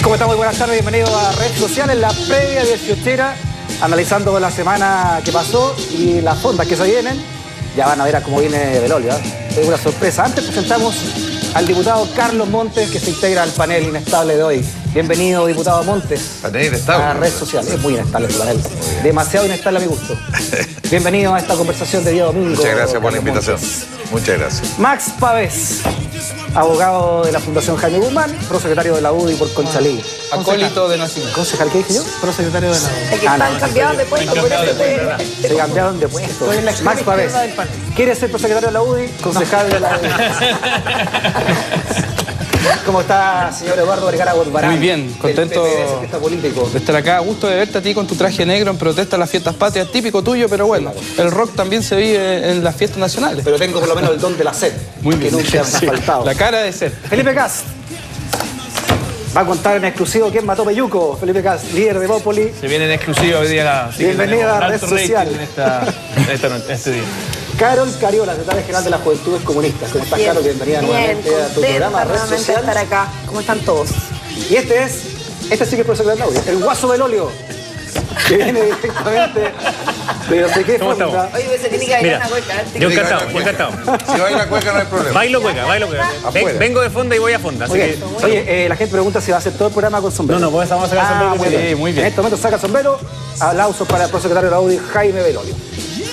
¿Cómo estamos? Buenas tardes, bienvenidos a Redes Sociales, la previa 18ª, analizando la semana que pasó y las fondas que se vienen. Ya van a ver a cómo viene Belolio, ¿eh? Es una sorpresa. Antes presentamos al diputado Carlos Montes, que se integra al panel inestable de hoy. Bienvenido, diputado Montes. Panel inestable. A Redes Sociales. Es muy inestable el panel. Demasiado inestable a mi gusto. Bienvenido a esta conversación de día domingo. Muchas gracias por la invitación. Montes. Muchas gracias. Max Pavés, abogado de la Fundación Jaime Guzmán, prosecretario de la UDI por Conchalí. Acólito de nacimiento. ¿Concejal qué dije yo? Prosecretario de la UDI. Es que están cambiados de puesto, por eso Se cambiaron de puesto. Estoy en la Max Pavés, izquierda del panel. ¿quiere ser prosecretario de la UDI? Concejal de la UDI. ¿Cómo está, señor Eduardo Vergara Borbarán? Muy bien, contento político. de estar acá. Gusto de verte a ti con tu traje negro en protesta a las fiestas patrias, típico tuyo, pero bueno, el rock también se vive en las fiestas nacionales. Pero tengo por lo menos el don de la sed. Muy bien, que nunca me ha sí, faltado. la cara de ser. Felipe Cast va a contar en exclusivo quién mató a Peyuco. Felipe Cast, líder de Bópoli. Se viene en exclusiva hoy día. Bienvenida a Red Social. Este día. Carol Cariola, secretaria general de las Juventudes Comunistas. ¿Cómo estás, Carol? Bienvenida nuevamente a tu programa Red Social. estar acá. ¿Cómo están todos? Y este sí que es profesor de Claudio, el Guaso Belolio, que viene directamente de no sé qué ¿Cómo fonda. estamos? Oye, se tiene que bailar una cueca. Yo encantado. Si baila cueca no hay problema. Bailo cueca. Afuera. Vengo de fonda y voy a fonda. Así Muy bien. que... Oye, la gente pregunta si va a hacer todo el programa con sombrero. No, pues vamos a sacar sombrero. Muy bien. muy bien. En este momento saca el sombrero. Aplausos para el prosecretario de la UDI, Jaime Belolio.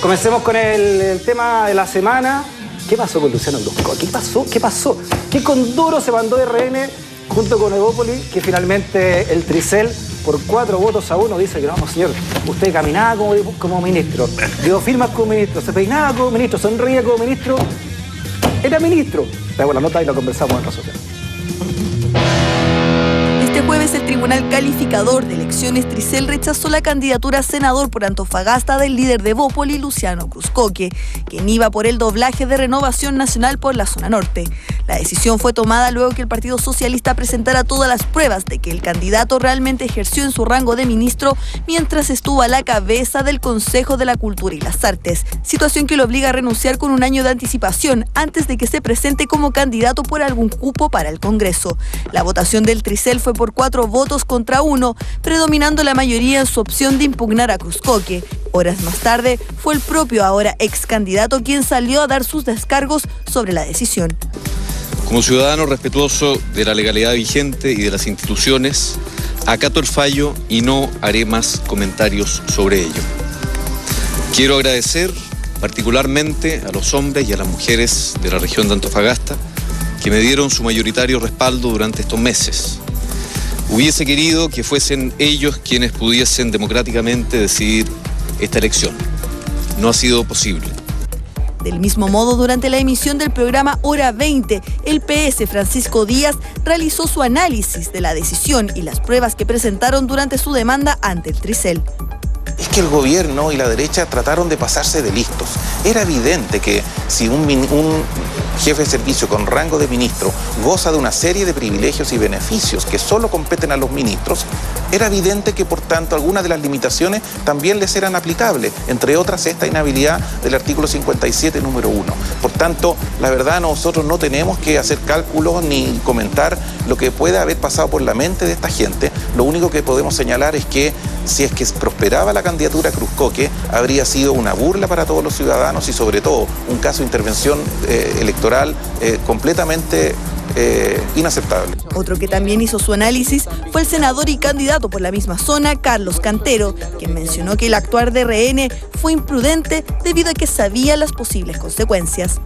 Comencemos con el tema de la semana. ¿Qué pasó con Luciano Cruzco? ¿Qué pasó? ¿Qué condoro se mandó RN junto con Evópoli, que finalmente el Tricel, por 4 votos a 1, dice que no, señor, usted caminaba como ministro, dio firmas como ministro, se peinaba como ministro, sonreía como ministro, era ministro? Traigo la nota y lo conversamos en la social. Este jueves el Tribunal Calificador de Elecciones Tricel rechazó la candidatura a senador por Antofagasta del líder de Bópoli, Luciano Cruzco, quien iba por el doblaje de Renovación Nacional por la zona norte. La decisión fue tomada luego que el Partido Socialista presentara todas las pruebas de que el candidato realmente ejerció en su rango de ministro mientras estuvo a la cabeza del Consejo de la Cultura y las Artes, situación que lo obliga a renunciar con un año de anticipación antes de que se presente como candidato por algún cupo para el Congreso. La votación del Tricel fue por 4 votos contra 1, predominando la mayoría en su opción de impugnar a Cruzco. Horas más tarde, fue el propio ahora ex candidato quien salió a dar sus descargos sobre la decisión. Como ciudadano respetuoso de la legalidad vigente y de las instituciones, acato el fallo y no haré más comentarios sobre ello. Quiero agradecer particularmente a los hombres y a las mujeres de la región de Antofagasta que me dieron su mayoritario respaldo durante estos meses. Hubiese querido que fuesen ellos quienes pudiesen democráticamente decidir esta elección. No ha sido posible. Del mismo modo, durante la emisión del programa Hora 20, el PS Francisco Díaz realizó su análisis de la decisión y las pruebas que presentaron durante su demanda ante el Tricel. Es que el gobierno y la derecha trataron de pasarse de listos. Era evidente que si un jefe de servicio con rango de ministro goza de una serie de privilegios y beneficios que solo competen a los ministros, era evidente que, por tanto, algunas de las limitaciones también les eran aplicables, entre otras esta inhabilidad del artículo 57, número 1. Por tanto, la verdad, nosotros no tenemos que hacer cálculos ni comentar lo que pueda haber pasado por la mente de esta gente. Lo único que podemos señalar es que si es que prosperaba la candidatura Cruzco, habría sido una burla para todos los ciudadanos y sobre todo un caso de intervención electoral completamente inaceptable. Otro que también hizo su análisis fue el senador y candidato por la misma zona, Carlos Cantero, quien mencionó que el actuar de RN fue imprudente debido a que sabía las posibles consecuencias.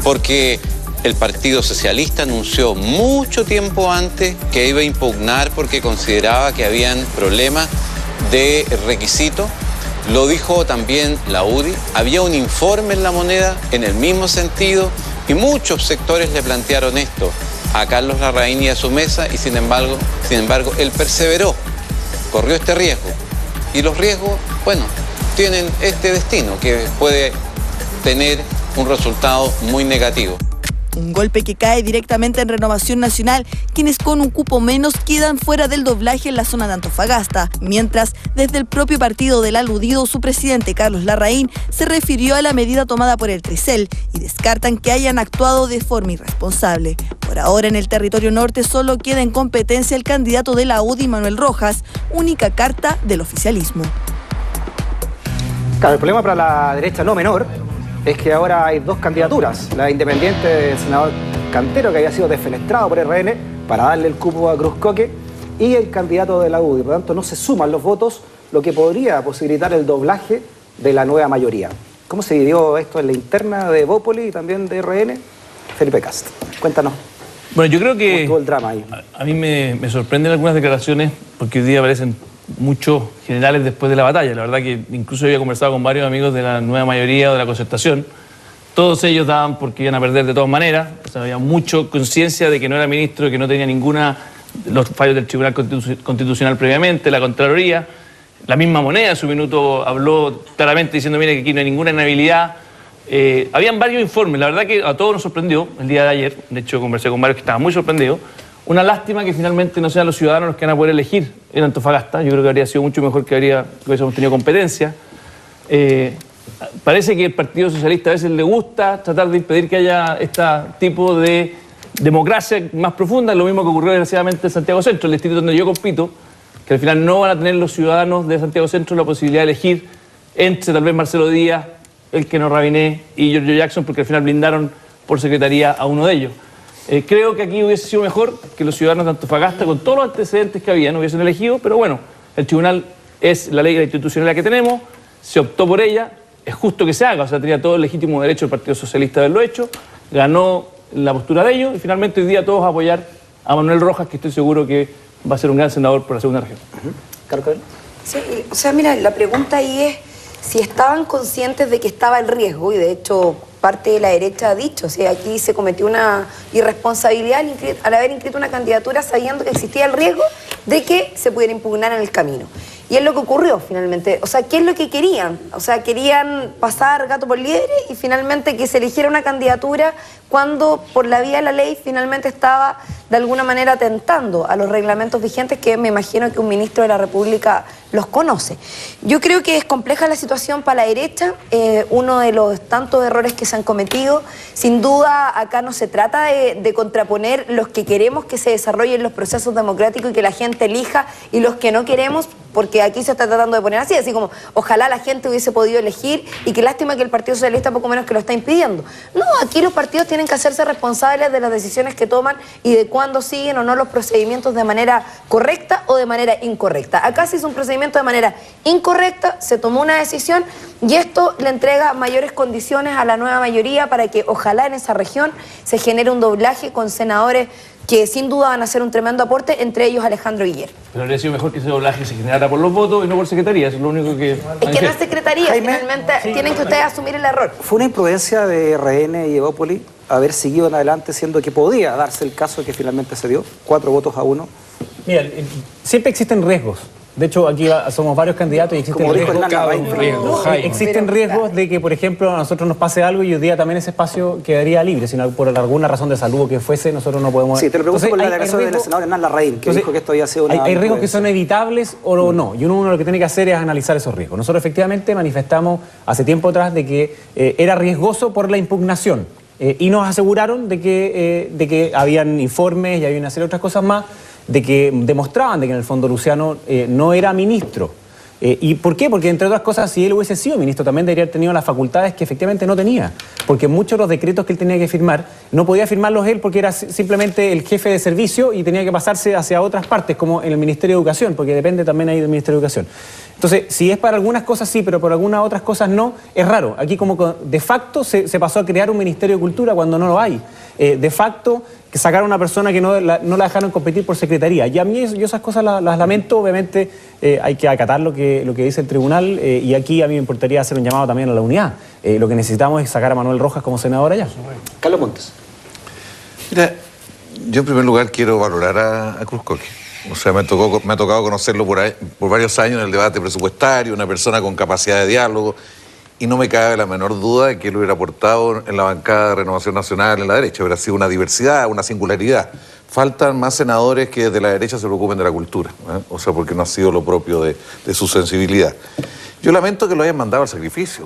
Porque el Partido Socialista anunció mucho tiempo antes que iba a impugnar porque consideraba que habían problemas de requisito. Lo dijo también la UDI. Había un informe en La Moneda en el mismo sentido y muchos sectores le plantearon esto a Carlos Larraín y a su mesa y sin embargo, él perseveró, corrió este riesgo. Y los riesgos, bueno, tienen este destino que puede tener un resultado muy negativo. Un golpe que cae directamente en Renovación Nacional, quienes con un cupo menos quedan fuera del doblaje en la zona de Antofagasta, mientras desde el propio partido del aludido su presidente Carlos Larraín se refirió a la medida tomada por el Tricel y descartan que hayan actuado de forma irresponsable. Por ahora en el territorio norte solo queda en competencia el candidato de la UDI, Manuel Rojas, única carta del oficialismo. Claro, el problema para la derecha no menor es que ahora hay dos candidaturas. La independiente del senador Cantero, que había sido defenestrado por RN para darle el cupo a Cruzcoque, y el candidato de la UDI. Por lo tanto, no se suman los votos, lo que podría posibilitar el doblaje de la nueva mayoría. ¿Cómo se vivió esto en la interna de Bópoli y también de RN? Felipe Cast, cuéntanos. Bueno, yo creo que ¿Cómo estuvo el drama ahí? a mí me sorprenden algunas declaraciones porque hoy día aparecen muchos generales después de la batalla. La verdad que incluso había conversado con varios amigos de la nueva mayoría o de la concertación. Todos ellos daban porque iban a perder de todas maneras. O sea, había mucha conciencia de que no era ministro, que no tenía los fallos del Tribunal Constitucional previamente, la Contraloría. La misma Moneda en su minuto habló claramente diciendo, mire, que aquí no hay ninguna inhabilidad. Habían varios informes, la verdad que a todos nos sorprendió el día de ayer. De hecho, conversé con varios que estaban muy sorprendidos. Una lástima que finalmente no sean los ciudadanos los que van a poder elegir en Antofagasta. Yo creo que habría sido mucho mejor que hubiésemos tenido competencia. Parece que el Partido Socialista a veces le gusta tratar de impedir que haya este tipo de democracia más profunda. Lo mismo que ocurrió desgraciadamente en Santiago Centro, el distrito donde yo compito, que al final no van a tener los ciudadanos de Santiago Centro la posibilidad de elegir entre tal vez Marcelo Díaz, Elkeno Rabiné y Giorgio Jackson, porque al final blindaron por secretaría a uno de ellos. Creo que aquí hubiese sido mejor que los ciudadanos de Antofagasta, con todos los antecedentes que había, no hubiesen elegido, pero bueno, el tribunal es la ley institucional que tenemos, se optó por ella, es justo que se haga, o sea, tenía todo el legítimo derecho el Partido Socialista de haberlo hecho, ganó la postura de ellos y finalmente hoy día todos a apoyar a Manuel Rojas, que estoy seguro que va a ser un gran senador por la segunda región. ¿Carlos? Sí, o sea, mira, la pregunta ahí es si estaban conscientes de que estaba el riesgo, y de hecho parte de la derecha ha dicho, o sea, aquí se cometió una irresponsabilidad al haber inscrito una candidatura sabiendo que existía el riesgo de que se pudiera impugnar en el camino. Y es lo que ocurrió finalmente. O sea, ¿qué es lo que querían? O sea, querían pasar gato por liebre y finalmente que se eligiera una candidatura cuando por la vía de la ley finalmente estaba de alguna manera atentando a los reglamentos vigentes, que me imagino que un ministro de la República los conoce. Yo creo que es compleja la situación para la derecha, uno de los tantos errores que se han cometido. Sin duda acá no se trata de contraponer los que queremos que se desarrollen los procesos democráticos y que la gente elija y los que no queremos, porque aquí se está tratando de poner así como ojalá la gente hubiese podido elegir y qué lástima que el Partido Socialista poco menos que lo está impidiendo. No, aquí los partidos tienen que hacerse responsables de las decisiones que toman y de cuándo siguen o no los procedimientos de manera correcta o de manera incorrecta. Acá se hizo un procedimiento de manera incorrecta, se tomó una decisión y esto le entrega mayores condiciones a la nueva mayoría para que ojalá en esa región se genere un doblaje con senadores que sin duda van a hacer un tremendo aporte, entre ellos Alejandro Guiller. Pero habría sido mejor que ese doblaje se generara por los votos y no por secretaría, eso es lo único que... Es que no es secretaría, Jaime, finalmente tienen que ustedes asumir el error. ¿Fue una imprudencia de RN y de Bópoli haber seguido en adelante, siendo que podía darse el caso que finalmente se dio? 4 votos a 1. Mira, siempre existen riesgos. De hecho, aquí somos varios candidatos y existen riesgos de que, por ejemplo, a nosotros nos pase algo y hoy día también ese espacio quedaría libre. Si no, por alguna razón de salud o que fuese, nosotros no podemos... Sí, te lo pregunto por la declaración de la senadora Hernán Larraín, que dijo que esto había sido una... Hay riesgos que son evitables o no, y uno lo que tiene que hacer es analizar esos riesgos. Nosotros efectivamente manifestamos hace tiempo atrás de que era riesgoso por la impugnación y nos aseguraron de que habían informes y había una serie de otras cosas más de que demostraban de que en el fondo Luciano no era ministro. ¿Y por qué? Porque entre otras cosas, si él hubiese sido ministro, también debería haber tenido las facultades que efectivamente no tenía. Porque muchos de los decretos que él tenía que firmar, no podía firmarlos él porque era simplemente el jefe de servicio y tenía que pasarse hacia otras partes, como en el Ministerio de Educación, porque depende también ahí del Ministerio de Educación. Entonces, si es para algunas cosas sí, pero por algunas otras cosas no, es raro. Aquí como de facto se pasó a crear un Ministerio de Cultura cuando no lo hay. De facto, que sacaron a una persona que no la dejaron competir por secretaría. Y a mí yo esas cosas las lamento, obviamente hay que acatar lo que dice el tribunal y aquí a mí me importaría hacer un llamado también a la unidad. Lo que necesitamos es sacar a Manuel Rojas como senador allá. Carlos Montes. Mira, yo en primer lugar quiero valorar a Cruzcoque. O sea, me ha tocado conocerlo por varios años en el debate presupuestario, una persona con capacidad de diálogo, y no me cabe la menor duda de que él hubiera aportado en la bancada de Renovación Nacional en la derecha. Hubiera sido una diversidad, una singularidad. Faltan más senadores que desde la derecha se preocupen de la cultura, o sea, porque no ha sido lo propio de su sensibilidad. Yo lamento que lo hayan mandado al sacrificio.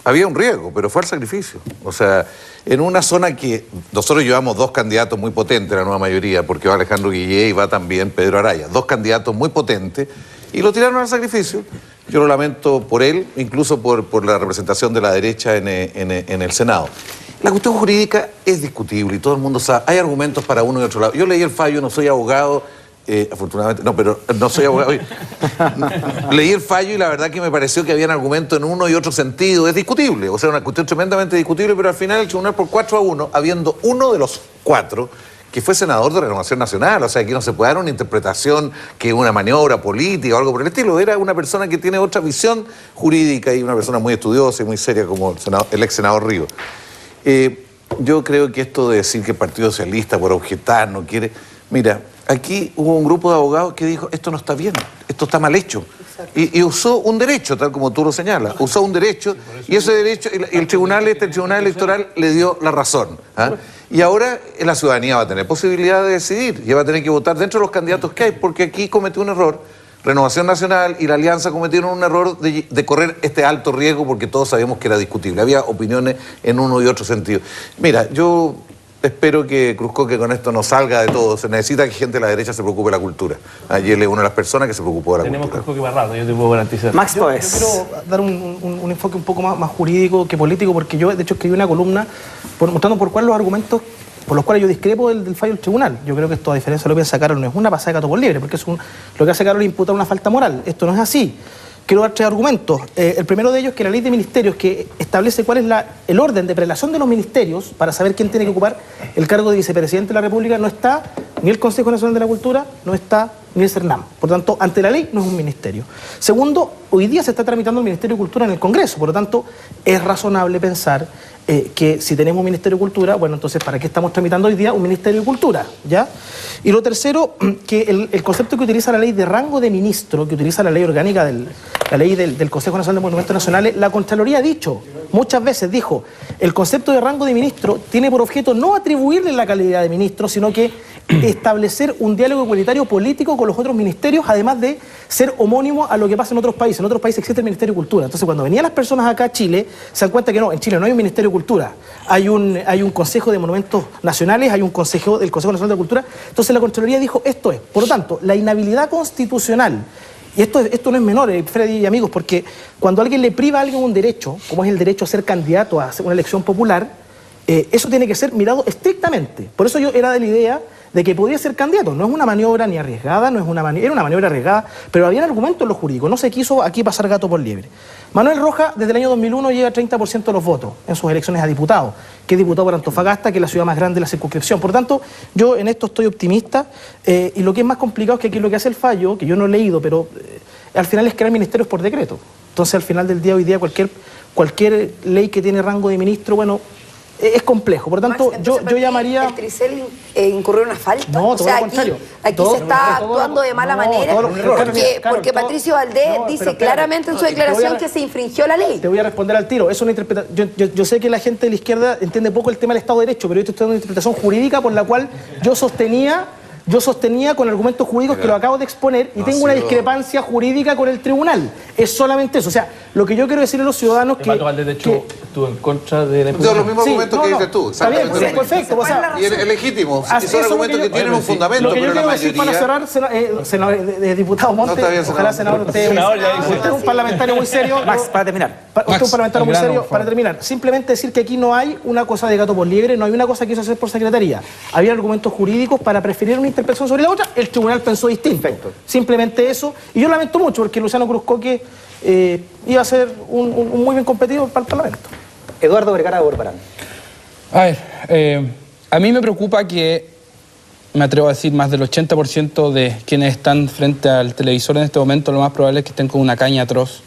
había un riesgo, pero fue al sacrificio. O sea, en una zona que nosotros llevamos dos candidatos muy potentes, la nueva mayoría, porque va Alejandro Guillé y va también Pedro Araya, dos candidatos muy potentes, y lo tiraron al sacrificio. Yo lo lamento por él, incluso por la representación de la derecha en el Senado. La cuestión jurídica es discutible y todo el mundo sabe, hay argumentos para uno y otro lado. Yo leí el fallo, no soy abogado, afortunadamente, no, pero no soy abogado. Leí el fallo y la verdad que me pareció que habían argumentos en uno y otro sentido. Es discutible, o sea, una cuestión tremendamente discutible, pero al final el tribunal por 4-1, habiendo uno de los 4 que fue senador de Renovación Nacional, o sea, aquí no se puede dar una interpretación que es una maniobra política o algo por el estilo. Era una persona que tiene otra visión jurídica y una persona muy estudiosa y muy seria como el ex senador Ríos. Yo creo que esto de decir que el Partido Socialista por objetar no quiere... Mira, aquí hubo un grupo de abogados que dijo, esto no está bien, esto está mal hecho. Y usó un derecho, tal como tú lo señalas, usó un derecho y ese derecho, el tribunal electoral le dio la razón. ¿Ah? Y ahora la ciudadanía va a tener posibilidad de decidir y va a tener que votar dentro de los candidatos que hay, porque aquí cometió un error. Renovación Nacional y la Alianza cometieron un error de correr este alto riesgo porque todos sabíamos que era discutible. Había opiniones en uno y otro sentido. Mira, yo espero que Cruzcoque con esto no salga de todo. Se necesita que gente de la derecha se preocupe de la cultura. Ayer él es una de las personas que se preocupó de la cultura. Tenemos Cruzcoque barrado, yo te puedo garantizar. Max Yo Poes. quiero dar un enfoque un poco más jurídico que político, porque yo, de hecho, escribí una columna mostrando por cuáles los argumentos por los cuales yo discrepo del fallo del tribunal. Yo creo que esto, a diferencia de lo que piensa Carol, no es una pasada de gato por liebre, porque lo que hace Carol es imputar una falta moral. Esto no es así. Quiero dar 3 argumentos. El primero de ellos es que la ley de ministerios, que establece cuál es el orden de prelación de los ministerios para saber quién tiene que ocupar el cargo de vicepresidente de la República, no está ni el Consejo Nacional de la Cultura, no está ni el CERNAM. Por lo tanto, ante la ley no es un ministerio. Segundo, hoy día se está tramitando el Ministerio de Cultura en el Congreso, por lo tanto, es razonable pensar que si tenemos un Ministerio de Cultura, bueno, entonces, ¿para qué estamos tramitando hoy día un Ministerio de Cultura? ¿Ya? Y lo tercero, que el concepto que utiliza la ley de rango de ministro, que utiliza la ley orgánica, la ley del Consejo Nacional de Monumentos Nacionales, la Contraloría ha dicho, muchas veces dijo, el concepto de rango de ministro tiene por objeto no atribuirle la calidad de ministro, sino que establecer un diálogo igualitario político con los otros ministerios, además de ser homónimo a lo que pasa en otros países. En otros países existe el Ministerio de Cultura. Entonces, cuando venían las personas acá a Chile, se dan cuenta que no, en Chile no hay un Ministerio de Cultura. Hay un Consejo de Monumentos Nacionales, hay un Consejo del Consejo Nacional de Cultura. Entonces, la Contraloría dijo, esto es. Por lo tanto, la inhabilidad constitucional, y esto no es menor, Freddy y amigos, porque cuando alguien le priva a alguien un derecho, como es el derecho a ser candidato a una elección popular, eso tiene que ser mirado estrictamente. Por eso yo era de la idea de que podía ser candidato. No es una maniobra ni arriesgada, era una maniobra arriesgada, pero había argumentos en lo jurídico. No se quiso aquí pasar gato por liebre. Manuel Rojas, desde el año 2001, llega a 30% de los votos en sus elecciones a diputado, que es diputado por Antofagasta, que es la ciudad más grande de la circunscripción. Por tanto, yo en esto estoy optimista, y lo que es más complicado es que aquí lo que hace el fallo, que yo no he leído, pero al final es crear ministerios por decreto. Entonces, al final del día, hoy día, cualquier ley que tiene rango de ministro, bueno, es complejo. Por lo tanto, Max, yo llamaría... ¿El Tricel incurrió en una falta? No, o todo sea, lo contrario. aquí se está actuando de mala manera, porque Patricio Valdés dice claramente en su declaración que se infringió la ley. Te voy a responder al tiro. Es una interpretación. Yo sé que la gente de la izquierda entiende poco el tema del Estado de Derecho, pero yo estoy dando una interpretación jurídica por la cual yo sostenía con argumentos jurídicos que lo acabo de exponer y tengo una discrepancia jurídica con el tribunal. Es solamente eso. O sea, lo que yo quiero decirle a los ciudadanos que... de hecho, estuvo en contra de la... De los mismos argumentos que dices tú. Está bien, pues, perfecto. O sea, y es legítimo. Y son argumentos que tienen un fundamento, lo que yo pero la quiero decir mayoría... para cerrar, de diputado Monte, No, está bien, ojalá senador, usted es un parlamentario muy serio. Max, para terminar. Usted es un parlamentario muy serio. Para terminar, simplemente decir que aquí no hay una cosa de gato por liebre, no hay una cosa que hizo hacer por secretaría. Había argumentos jurídicos para preferir una interpretación sobre la otra, el tribunal pensó distinto. Perfecto. Simplemente eso. Y yo lamento mucho porque Luciano Cruzcoque iba a ser un muy bien competidor para el Parlamento. Eduardo Vergara de Borbarán. A ver, a mí me preocupa que, me atrevo a decir, más del 80% de quienes están frente al televisor en este momento, lo más probable es que estén con una caña atroz,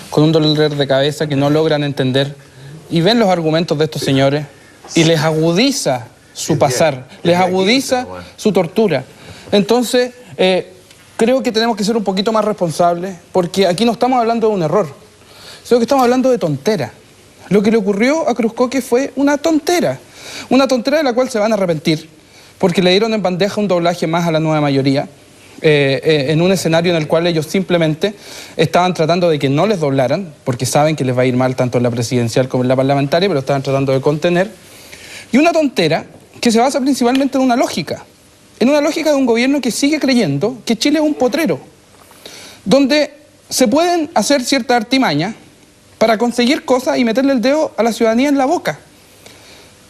con un dolor de cabeza que no logran entender, y ven los argumentos de estos señores y les agudiza su pasar, les agudiza su tortura. Entonces, creo que tenemos que ser un poquito más responsables, porque aquí no estamos hablando de un error, sino que estamos hablando de tontera. Lo que le ocurrió a Cruzcoque fue una tontera de la cual se van a arrepentir, porque le dieron en bandeja un doblaje más a la nueva mayoría, en un escenario en el cual ellos simplemente estaban tratando de que no les doblaran, porque saben que les va a ir mal tanto en la presidencial como en la parlamentaria, pero estaban tratando de contener. Y una tontera que se basa principalmente en una lógica de un gobierno que sigue creyendo que Chile es un potrero, donde se pueden hacer ciertas artimañas para conseguir cosas y meterle el dedo a la ciudadanía en la boca.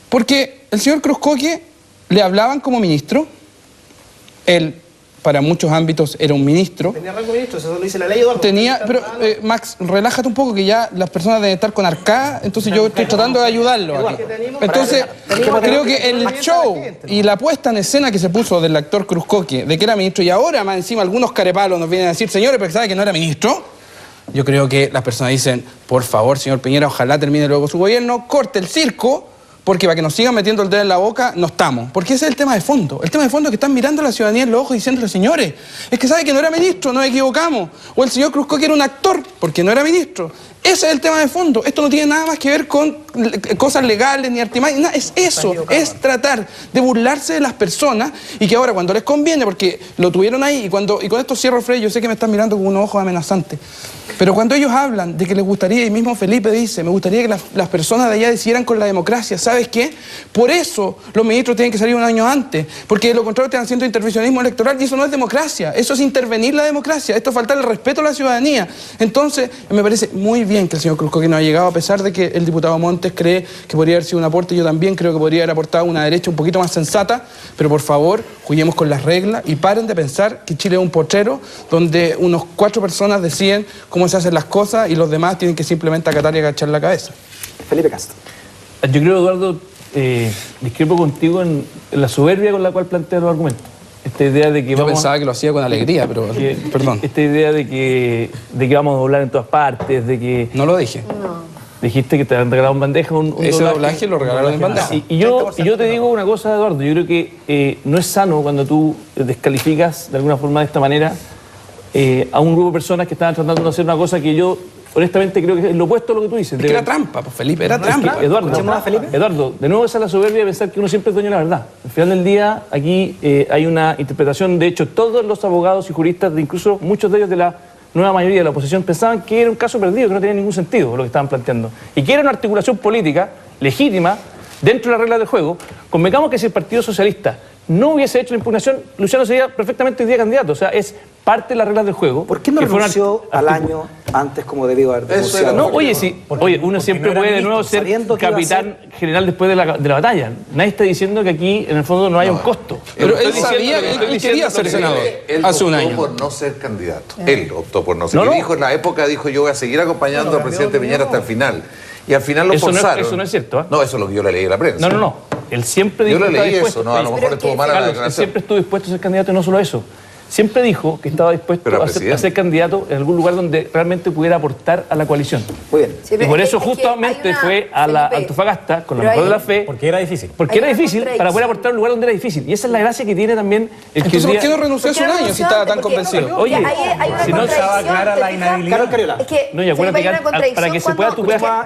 Porque el señor Cruzcoque le hablaban como ministro, él para muchos ámbitos era un ministro. Tenía rango de ministro, eso lo dice la ley, Eduardo. Pero Max, relájate un poco, que ya las personas deben estar con arcada, entonces yo estoy tratando de ayudarlo aquí. Entonces, creo que el show y la puesta en escena que se puso del actor Cruzcoque, de que era ministro, y ahora más encima algunos carepalos nos vienen a decir, señores, pero ¿sabe que no era ministro? Yo creo que las personas dicen, por favor, señor Piñera, ojalá termine luego su gobierno, corte el circo, porque para que nos sigan metiendo el dedo en la boca, no estamos. Porque ese es el tema de fondo. El tema de fondo es que están mirando a la ciudadanía en los ojos y diciéndole, señores, es que sabe que no era ministro, nos equivocamos. O el señor Cruzcoque era un actor, porque no era ministro. Ese es el tema de fondo. Esto no tiene nada más que ver con cosas legales ni artimañas. Nada, es eso, es tratar de burlarse de las personas y que ahora cuando les conviene, porque lo tuvieron ahí, y con esto cierro, Frey, yo sé que me están mirando con unos ojos amenazantes, pero cuando ellos hablan de que les gustaría, y mismo Felipe dice, me gustaría que las personas de allá decidieran con la democracia, ¿sabes qué? Por eso los ministros tienen que salir un año antes, porque de lo contrario están haciendo intervencionismo electoral y eso no es democracia, eso es intervenir la democracia, esto es faltar el respeto a la ciudadanía. Entonces, me parece muy bien que el señor Cruzcoque no ha llegado, a pesar de que el diputado Montes cree que podría haber sido un aporte, yo también creo que podría haber aportado una derecha un poquito más sensata, pero por favor, juguemos con las reglas y paren de pensar que Chile es un potrero donde unos 4 personas deciden cómo se hacen las cosas y los demás tienen que simplemente acatar y agachar la cabeza. Felipe Castro. Yo creo, Eduardo, discrepo contigo en la soberbia con la cual plantea los argumentos. Esta idea de que yo pensaba que lo hacía con alegría, pero perdón. Esta idea de que vamos a doblar en todas partes, de que... No lo dije. No. Dijiste que te han regalado en bandeja ese doblaje lo regalaron en bandeja. Y yo te digo una cosa, Eduardo, yo creo que no es sano cuando tú descalificas de alguna forma de esta manera a un grupo de personas que estaban tratando de hacer una cosa que yo honestamente creo que es lo opuesto a lo que tú dices. Es que era trampa, pues Felipe, era trampa. Eduardo, de nuevo esa es la soberbia de pensar que uno siempre es dueño de la verdad. Al final del día, aquí hay una interpretación, de hecho, todos los abogados y juristas, incluso muchos de ellos de la nueva mayoría de la oposición, pensaban que era un caso perdido, que no tenía ningún sentido lo que estaban planteando. Y que era una articulación política legítima dentro de las reglas del juego. Convengamos que si el Partido Socialista no hubiese hecho la impugnación, Luciano sería perfectamente hoy día candidato. O sea, es parte de las reglas del juego. ¿Por qué no renunció al año antes como debido haber denunciado? No, oye, uno siempre puede de nuevo ser capitán general después de la batalla. Nadie está diciendo que aquí, en el fondo, no haya un costo. Pero él sabía, él quería ser senador hace un año. Él optó por no ser candidato. Él optó por no ser. Y dijo en la época, yo voy a seguir acompañando al presidente Piñera hasta el final. Y al final lo forzaron. Eso no es cierto, ¿eh? No, eso es lo que yo le leí en la prensa. No. Él siempre dijo que estaba dispuesto. Eso, no, a lo mejor estuvo mal la declaración. Él siempre estuvo dispuesto a ser candidato y no solo eso. Siempre dijo que estaba dispuesto a ser candidato en algún lugar donde realmente pudiera aportar a la coalición. Muy bien. Sí, y por eso justamente fue a la Antofagasta, con la mejor de la fe. Porque era difícil. Porque era difícil para poder aportar a un lugar donde era difícil. Y esa es la gracia que tiene también el que... Entonces, ¿por qué no renunció hace un año si estaba tan convencido? Oye, si no estaba clara la inhabilidad. No, y acuérdate que para que se pueda...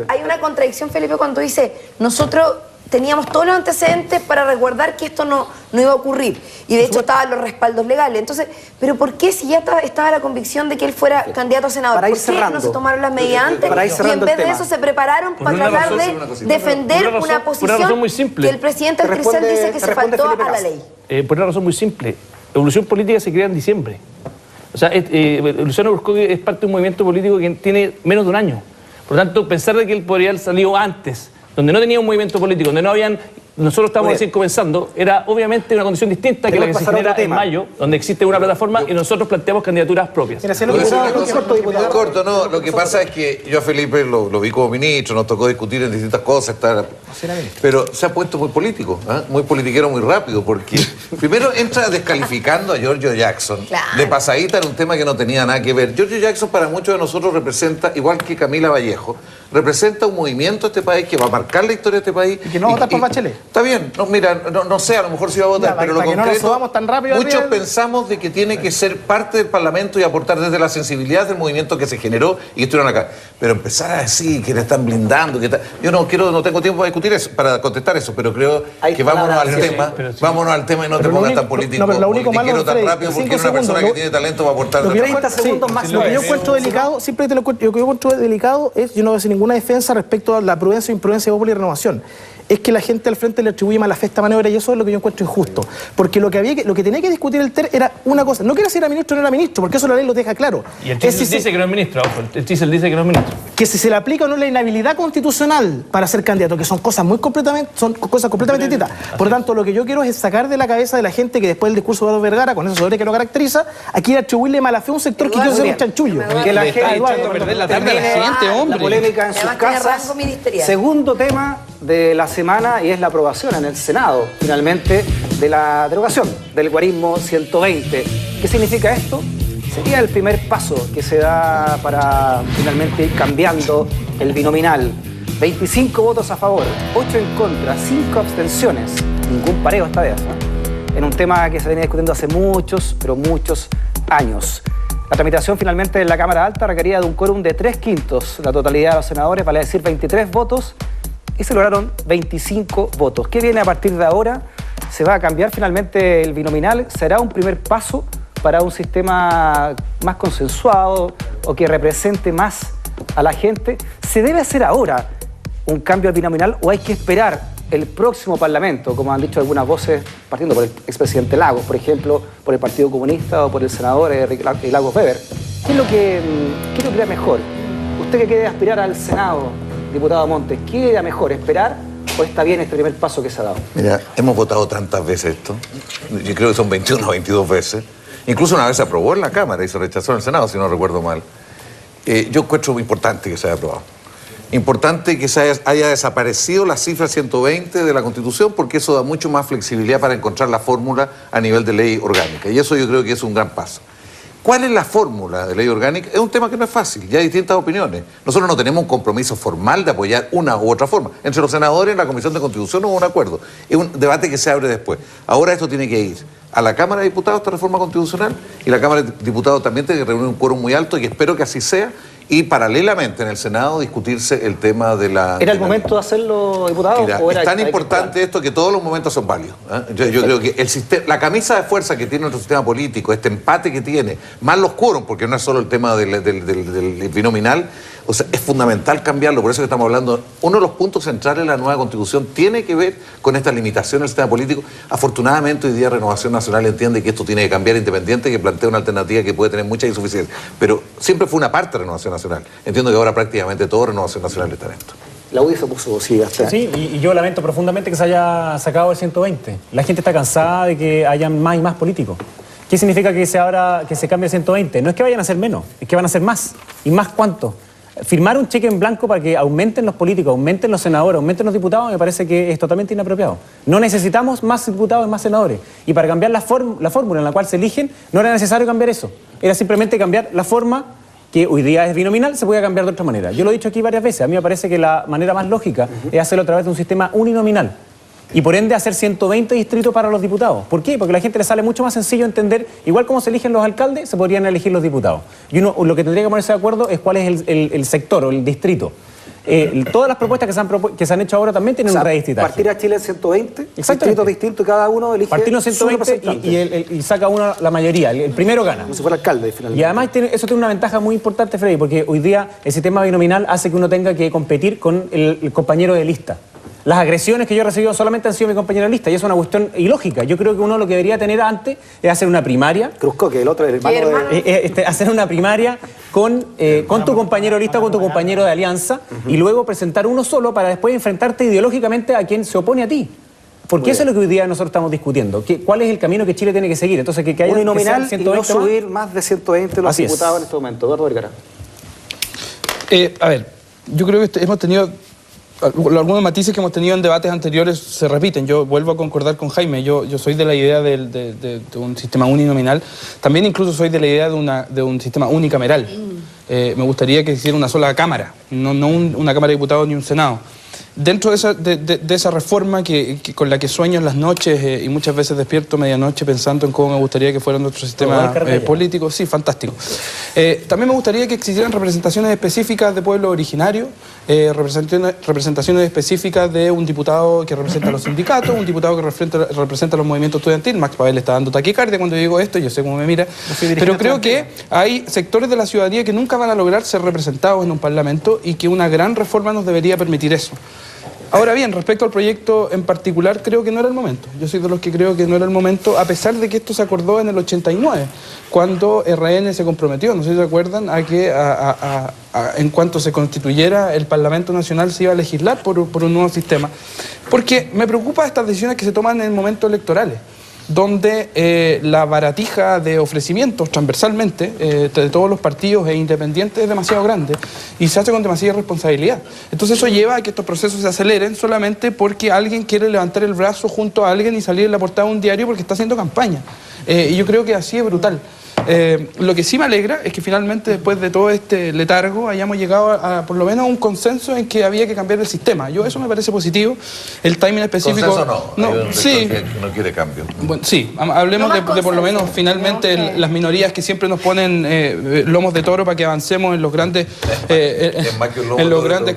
Hay una contradicción, Felipe, cuando dice, nosotros teníamos todos los antecedentes para resguardar que esto no iba a ocurrir. Y de hecho estaban los respaldos legales. Entonces, ¿pero por qué si ya estaba la convicción de que él fuera candidato a senador? ¿Por qué no se tomaron las medidas antes? Y en vez de eso se prepararon para tratar de defender una posición que el presidente Tricel dice que se faltó a la ley. Por una razón muy simple. La evolución política se crea en diciembre. O sea, Luciano Cruzcoque es parte de un movimiento político que tiene menos de un año. Por lo tanto, pensar de que él podría haber salido antes, donde no tenía un movimiento político, donde no habían... Nosotros estamos recién comenzando, era obviamente una condición distinta que la que se genera en mayo, donde existe una plataforma y nosotros planteamos candidaturas propias. Corto, no. Lo que pasa es que yo a Felipe lo vi como ministro, nos tocó discutir en distintas cosas, pero se ha puesto muy político, muy politiquero muy rápido, porque primero entra descalificando a Giorgio Jackson, de pasadita en un tema que no tenía nada que ver. Giorgio Jackson para muchos de nosotros representa, igual que Camila Vallejo, representa un movimiento de este país que va a marcar la historia de este país. Y que no va a votar por Bachelet. Está bien, no, mira, no sé, a lo mejor sí va a votar, Ya, pero para lo que no nos concreto, subamos tan rápido muchos arriba. pensamos de que tiene que ser parte del Parlamento y aportar desde la sensibilidad del movimiento que se generó y estuvieron acá. Pero empezar a decir que le están blindando, que yo no tengo tiempo para discutir eso, para contestar eso, pero creo que vámonos al tema, vámonos al tema y no te pongas tan político, politiquero tan rápido, porque una persona que tiene talento va a aportar. 30 segundos más. Lo que yo encuentro delicado, simplemente lo que yo encuentro delicado es, yo no voy a hacer ninguna defensa respecto a la prudencia o imprudencia de Bópoli y Renovación. Es que la gente al frente le atribuye mala fe a esta maniobra y eso es lo que yo encuentro injusto. Porque lo que tenía que discutir el TER era una cosa. No quiero si era ministro o no era ministro, porque eso la ley lo deja claro. Y el Chisel dice que no es ministro, ojo, el Chisel dice que no es ministro. Que si se le aplica o no la inhabilidad constitucional para ser candidato, que son cosas completamente distintas. Por lo tanto, lo que yo quiero es sacar de la cabeza de la gente que después del discurso de Eduardo Vergara, con eso sobre que lo caracteriza, aquí atribuirle mala fe a un sector que quiere ser un chanchullo. Que la gente echando a perder la tarde a la gente, hombre. La polémica en sus Además tiene casas. rango ministerial. Segundo tema de la semana y es la aprobación en el Senado, finalmente, de la derogación del guarismo 120. ¿Qué significa esto? Sería el primer paso que se da para finalmente ir cambiando el binominal. 25 votos a favor, 8 en contra, 5 abstenciones. Ningún pareo esta vez, ¿no? En un tema que se venía discutiendo hace muchos, pero muchos años. La tramitación finalmente en la Cámara Alta requería de un quórum de 3/5, la totalidad de los senadores, vale decir 23 votos, y se lograron 25 votos. ¿Qué viene a partir de ahora? Se va a cambiar finalmente el binominal, será un primer paso para un sistema más consensuado o que represente más a la gente. ¿Se debe hacer ahora un cambio al binominal o hay que esperar el próximo Parlamento, como han dicho algunas voces, partiendo por el expresidente Lagos, por ejemplo, por el Partido Comunista o por el senador Lagos Weber? ¿Qué es lo que crea mejor? Usted que quiere aspirar al Senado, diputado Montes, ¿qué era mejor, esperar o está bien este primer paso que se ha dado? Mira, hemos votado tantas veces esto, yo creo que son 21 o 22 veces, incluso una vez se aprobó en la Cámara y se rechazó en el Senado, si no recuerdo mal. Yo encuentro muy importante que se haya aprobado. Importante que se haya desaparecido la cifra 120 de la Constitución, porque eso da mucho más flexibilidad para encontrar la fórmula a nivel de ley orgánica, y eso yo creo que es un gran paso. ¿Cuál es la fórmula de ley orgánica? Es un tema que no es fácil, ya hay distintas opiniones. Nosotros no tenemos un compromiso formal de apoyar una u otra forma. Entre los senadores en la Comisión de Constitución hubo un acuerdo. Es un debate que se abre después. Ahora esto tiene que ir a la Cámara de Diputados, esta reforma constitucional, y la Cámara de Diputados también tiene que reunir un quórum muy alto, y espero que así sea, y paralelamente en el Senado discutirse el tema de la... ¿Era el momento de hacerlo, diputado? Mira, es tan importante esto que todos los momentos son válidos. Yo creo que el sistema, la camisa de fuerza que tiene nuestro sistema político, este empate que tiene, más los quórum, porque no es solo el tema del binominal, o sea, es fundamental cambiarlo. Por eso que estamos hablando, uno de los puntos centrales de la nueva Constitución tiene que ver con esta limitación del sistema político. Afortunadamente hoy día Renovación Nacional entiende que esto tiene que cambiar, independiente, que plantea una alternativa que puede tener mucha insuficiencia. Pero siempre fue una parte de Renovación Nacional. Entiendo que ahora prácticamente todo Renovación Nacional está en esto. La UDI se puso Sí, y yo lamento profundamente que se haya sacado el 120. La gente está cansada de que hayan más y más políticos. ¿Qué significa que se cambie el 120? No es que vayan a ser menos, es que van a ser más. ¿Y más cuánto? Firmar un cheque en blanco para que aumenten los políticos, aumenten los senadores, aumenten los diputados, me parece que es totalmente inapropiado. No necesitamos más diputados y más senadores. Y para cambiar la fórmula en la cual se eligen, no era necesario cambiar eso. Era simplemente cambiar la forma, que hoy día es binominal, se puede cambiar de otra manera. Yo lo he dicho aquí varias veces, a mí me parece que la manera más lógica es hacerlo a través de un sistema uninominal. Y por ende hacer 120 distritos para los diputados. ¿Por qué? Porque a la gente le sale mucho más sencillo entender, igual como se eligen los alcaldes, se podrían elegir los diputados. Y uno lo que tendría que ponerse de acuerdo es cuál es el sector o el distrito. Todas las propuestas que se han hecho ahora también tienen un redistritaje. Partir a Chile en 120, distritos distintos, cada uno elige partir en 120 y saca uno la mayoría, el primero gana. Como si fuera alcalde, finalmente. Y además eso tiene una ventaja muy importante, Freddy, porque hoy día el sistema binominal hace que uno tenga que competir con el compañero de lista. Las agresiones que yo he recibido solamente han sido mi compañero de lista y es una cuestión ilógica. Yo creo que uno lo que debería tener antes es hacer una primaria. Cruzcoque, el otro hermano de... hacer una primaria con tu compañero de lista, con tu compañero de alianza y luego presentar uno solo para después enfrentarte ideológicamente a quien se opone a ti. Porque eso es lo que hoy día nosotros estamos discutiendo. ¿Cuál es el camino que Chile tiene que seguir? Entonces, que haya uninominal y no subir más de 120 los diputados en este momento. Eduardo Vergara. A ver, yo creo que hemos tenido... Algunos matices que hemos tenido en debates anteriores se repiten. Yo vuelvo a concordar con Jaime. Yo soy de la idea de un sistema uninominal. También incluso soy de la idea de un sistema unicameral. me gustaría que hiciera una sola cámara, no una Cámara de Diputados ni un Senado. Dentro de esa reforma que con la que sueño en las noches y muchas veces despierto medianoche pensando en cómo me gustaría que fuera nuestro sistema político, sí, fantástico. También me gustaría que existieran representaciones específicas de pueblos originarios, representaciones específicas de un diputado que representa a los sindicatos, un diputado que representa a los movimientos estudiantiles. Max Pavel está dando taquicardia cuando digo esto, yo sé cómo me mira, pero creo que hay sectores de la ciudadanía que nunca van a lograr ser representados en un parlamento y que una gran reforma nos debería permitir eso. Ahora bien, respecto al proyecto en particular, creo que no era el momento. Yo soy de los que creo que no era el momento, a pesar de que esto se acordó en el 89, cuando RN se comprometió, no sé si se acuerdan, a que en cuanto se constituyera el Parlamento Nacional se iba a legislar por un nuevo sistema. Porque me preocupan estas decisiones que se toman en momentos electorales, donde la baratija de ofrecimientos transversalmente de todos los partidos e independientes es demasiado grande y se hace con demasiada responsabilidad. Entonces eso lleva a que estos procesos se aceleren solamente porque alguien quiere levantar el brazo junto a alguien y salir en la portada de un diario porque está haciendo campaña. Y yo creo que así es brutal. Lo que sí me alegra es que finalmente después de todo este letargo hayamos llegado a por lo menos un consenso en que había que cambiar el sistema. Eso me parece positivo. El timing específico... ¿Consenso no? Sí. Que no quiere cambio. Bueno, sí, hablemos de por lo menos finalmente las minorías que siempre nos ponen lomos de toro para que avancemos en los grandes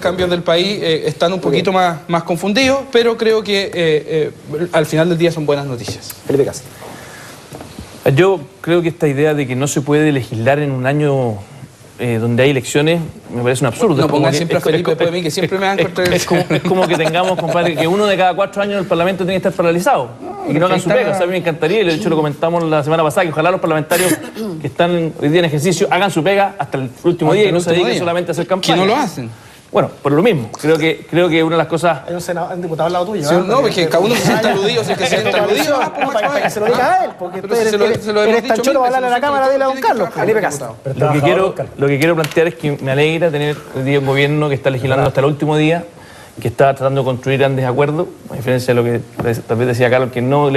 cambios del país. Están un poquito más confundidos, pero creo que al final del día son buenas noticias. Felipe Cas. Yo creo que esta idea de que no se puede legislar en un año donde hay elecciones me parece un absurdo. No pongan siempre a Felipe después de mí, que siempre me van a encontrar... Es como que tengamos, compadre, que uno de cada 4 años el Parlamento tiene que estar paralizado y que no hagan su pega. O sea, a mí me encantaría, y de hecho lo comentamos la semana pasada, que ojalá los parlamentarios que están hoy día en ejercicio hagan su pega hasta el último día y no se dediquen solamente a hacer campaña. Que no lo hacen. Bueno, por lo mismo, creo que una de las cosas... Hay un diputado al lado tuyo. Sí, no, porque cada uno se sienta aludido, si es que se sienta aludido. Para que se lo diga a él, porque eres tan chulo para hablarle a la cámara, dile a don Carlos. Felipe Castro. Lo que quiero plantear es que me alegra tener hoy día un gobierno que está legislando hasta el último día, que está tratando de construir grandes acuerdos, a diferencia de lo que tal vez decía Carlos, que no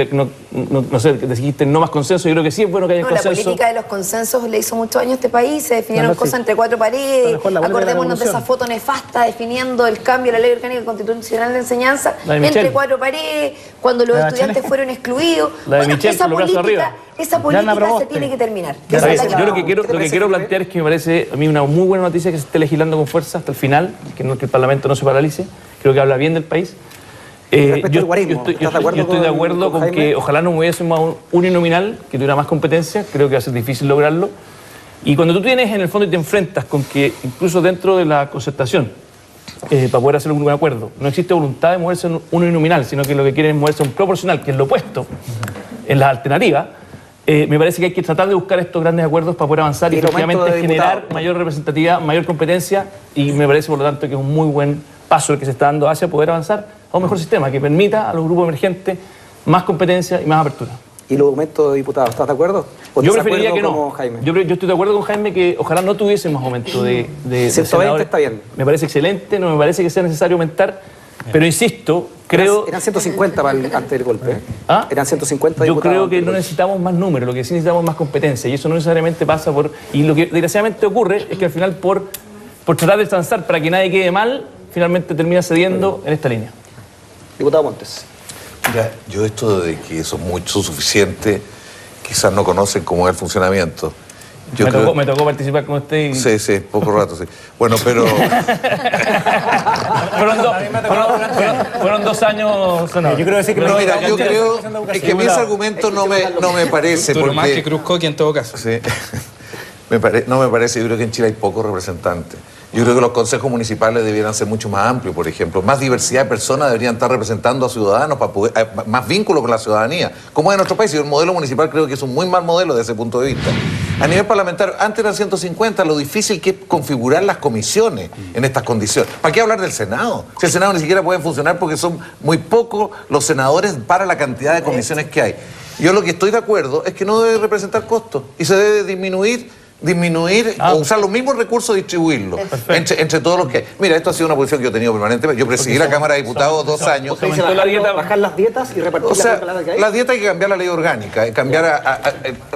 sé, que dijiste no más consenso. Yo creo que sí es bueno que haya consenso. La política de los consensos le hizo mucho daño a este país, se definieron cosas entre 4 paredes, acordémonos de esa foto nefasta definiendo el cambio de la Ley Orgánica Constitucional de Enseñanza entre 4 paredes, cuando los estudiantes fueron excluidos. Esa política se tiene que terminar. Yo lo que quiero plantear es que me parece a mí una muy buena noticia que se esté legislando con fuerza hasta el final, que el Parlamento no se paralice. Creo que habla bien del país. Respecto al guarismo, yo estoy de acuerdo con que ojalá no hubiese un uninominal que tuviera más competencia. Creo que va a ser difícil lograrlo. Y cuando tú tienes en el fondo y te enfrentas con que incluso dentro de la concertación, para poder hacer un acuerdo, no existe voluntad de moverse en un uninominal, sino que lo que quieren es moverse en un proporcional, que es lo opuesto en las alternativas. Me parece que hay que tratar de buscar estos grandes acuerdos para poder avanzar y efectivamente generar mayor representatividad, mayor competencia, y me parece por lo tanto que es un muy buen paso el que se está dando hacia poder avanzar a un mejor sistema que permita a los grupos emergentes más competencia y más apertura. ¿Y los aumentos de diputados? ¿Estás de acuerdo? Yo preferiría que no. Yo estoy de acuerdo con Jaime que ojalá no tuviésemos aumento de 120 está bien. Me parece excelente, no me parece que sea necesario aumentar, pero insisto, creo... Eran 150 antes del golpe. Eran 150 Yo diputados. Creo que no necesitamos más números, lo que sí necesitamos es más competencia, y eso no necesariamente pasa por... Y lo que desgraciadamente ocurre es que al final por tratar de transar para que nadie quede mal, finalmente termina cediendo en esta línea. Diputado Montes. Mira, yo esto de que son mucho suficiente, quizás no conocen cómo es el funcionamiento. Me tocó participar con usted y... Sí, poco rato, sí. Bueno, pero... fueron 2 años sonados. Yo creo que es que ese argumento no me parece. Pero más que Cruzcoque en todo caso. Sí. No me parece, yo creo que en Chile hay pocos representantes. Yo creo que los consejos municipales debieran ser mucho más amplios, por ejemplo. Más diversidad de personas deberían estar representando a ciudadanos para poder, más vínculo con la ciudadanía. Como es en nuestro país, y el modelo municipal creo que es un muy mal modelo desde ese punto de vista. A nivel parlamentario, antes eran 150, lo difícil que es configurar las comisiones en estas condiciones. ¿Para qué hablar del Senado? Si el Senado ni siquiera puede funcionar porque son muy pocos los senadores para la cantidad de comisiones que hay. Yo lo que estoy de acuerdo es que no debe representar costos y se debe disminuir disminuir o usar los mismos recursos y distribuirlos entre todos los que... Mira, esto ha sido una posición que yo he tenido permanentemente. Yo presidí la Cámara de Diputados 2 años. Bajar las dietas y repartir la plata que hay. Las dietas hay que cambiar la ley orgánica, cambiar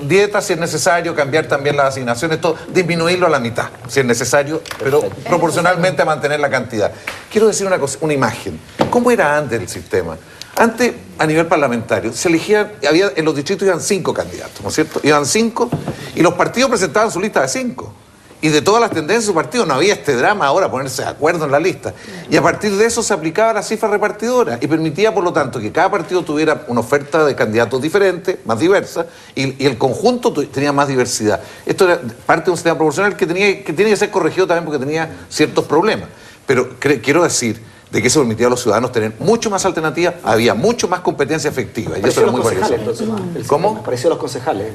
dietas si es necesario, cambiar también las asignaciones, todo, disminuirlo a la mitad si es necesario, pero proporcionalmente a mantener la cantidad. Quiero decir una cosa, una imagen. ¿Cómo era antes el sistema? Antes, a nivel parlamentario, se elegían, en los distritos iban 5 candidatos, ¿no es cierto? Iban 5 y los partidos presentaban su lista de 5. Y de todas las tendencias de su partido no había este drama ahora, ponerse de acuerdo en la lista. Y a partir de eso se aplicaba la cifra repartidora y permitía, por lo tanto, que cada partido tuviera una oferta de candidatos diferentes, más diversa, y el conjunto tenía más diversidad. Esto era parte de un sistema proporcional que tiene que ser corregido también porque tenía ciertos problemas. Pero quiero decir de que eso permitía a los ciudadanos tener mucho más alternativas, había mucho más competencia efectiva. Y eso era muy valioso. ¿Cómo? Pareció a los concejales.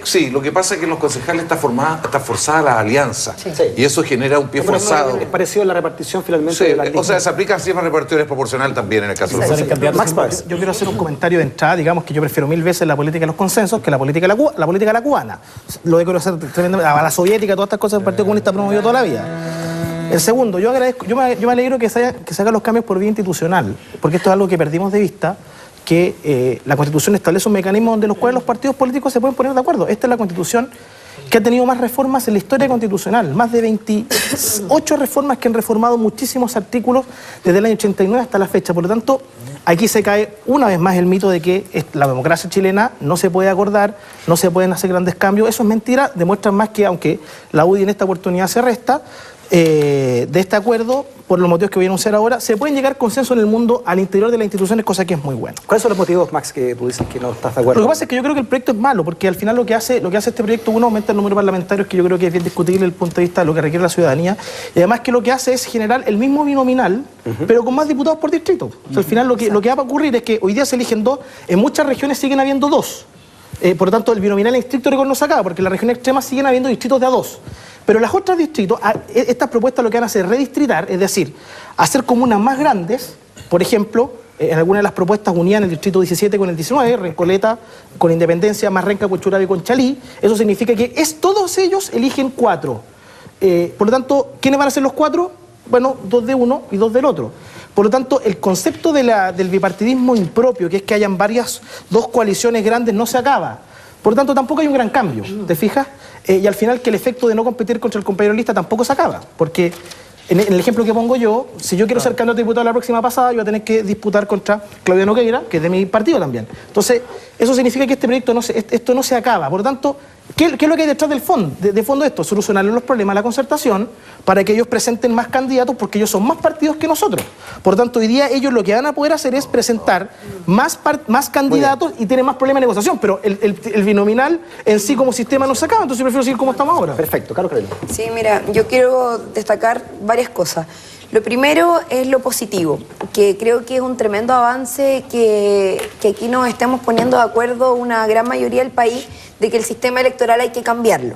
Sí, lo que pasa es que en los concejales está forzada la alianza. Sí. Y eso genera un pie forzado. Es parecido a la repartición finalmente. Sí, de la o sea, se aplican cifras repartitorias proporcional también en el caso de los concejales. Yo quiero hacer un comentario de entrada, digamos que yo prefiero 1000 veces la política de los consensos que la política de la cubana. Lo quiero hacer tremendamente. A la soviética, todas estas cosas el Partido Comunista promovió toda la vida. El segundo, yo me alegro que se hagan los cambios por vía institucional, porque esto es algo que perdimos de vista, que la Constitución establece un mecanismo donde los cuales los partidos políticos se pueden poner de acuerdo. Esta es la Constitución que ha tenido más reformas en la historia constitucional, más de 28 reformas que han reformado muchísimos artículos desde el año 89 hasta la fecha. Por lo tanto, aquí se cae una vez más el mito de que la democracia chilena no se puede acordar, no se pueden hacer grandes cambios. Eso es mentira, demuestran más que, aunque la UDI en esta oportunidad se resta, de este acuerdo, por los motivos que voy a anunciar ahora, se pueden llegar a consenso en el mundo al interior de las instituciones, cosa que es muy bueno. ¿Cuáles son los motivos, Max, que tú dices que no estás de acuerdo? Lo que pasa es que yo creo que el proyecto es malo, porque al final lo que hace este proyecto, uno, aumenta el número de parlamentarios, que yo creo que es bien discutible desde el punto de vista de lo que requiere la ciudadanía, y además que lo que hace es generar el mismo binominal, pero con más diputados por distrito. O sea, al final lo que va a ocurrir es que hoy día se eligen 2, en muchas regiones siguen habiendo 2. Por lo tanto, el binominal en estricto rigor no se acaba, porque en las regiones extremas siguen habiendo distritos de A2. Pero las otras distritos, estas propuestas lo que van a hacer es redistritar, es decir, hacer comunas más grandes. Por ejemplo, en algunas de las propuestas unían el distrito 17 con el 19, Recoleta con Independencia, Marrenca, Huechuraba y Conchalí. Eso significa que todos ellos eligen 4. Por lo tanto, ¿quiénes van a ser los 4? Bueno, 2 de uno y 2 del otro. Por lo tanto, el concepto del bipartidismo impropio, que es que hayan 2 coaliciones grandes, no se acaba. Por lo tanto, tampoco hay un gran cambio, ¿te fijas? Y al final que el efecto de no competir contra el compañero lista tampoco se acaba, porque en el ejemplo que pongo yo, si yo quiero ser candidato a diputado la próxima pasada, yo voy a tener que disputar contra Claudia Nogueira, que es de mi partido también. Entonces, eso significa que este proyecto esto no se acaba. Por lo tanto, ¿qué es lo que hay detrás del fondo? De fondo esto, solucionarle los problemas a la concertación para que ellos presenten más candidatos, porque ellos son más partidos que nosotros. Por lo tanto, hoy día ellos lo que van a poder hacer es presentar más candidatos y tienen más problemas de negociación, pero el binominal en sí como sistema no se acaba, entonces yo prefiero seguir como estamos ahora. Perfecto, Carlos Carello. Sí, mira, yo quiero destacar varias cosas. Lo primero es lo positivo, que creo que es un tremendo avance que aquí nos estemos poniendo de acuerdo una gran mayoría del país de que el sistema electoral hay que cambiarlo.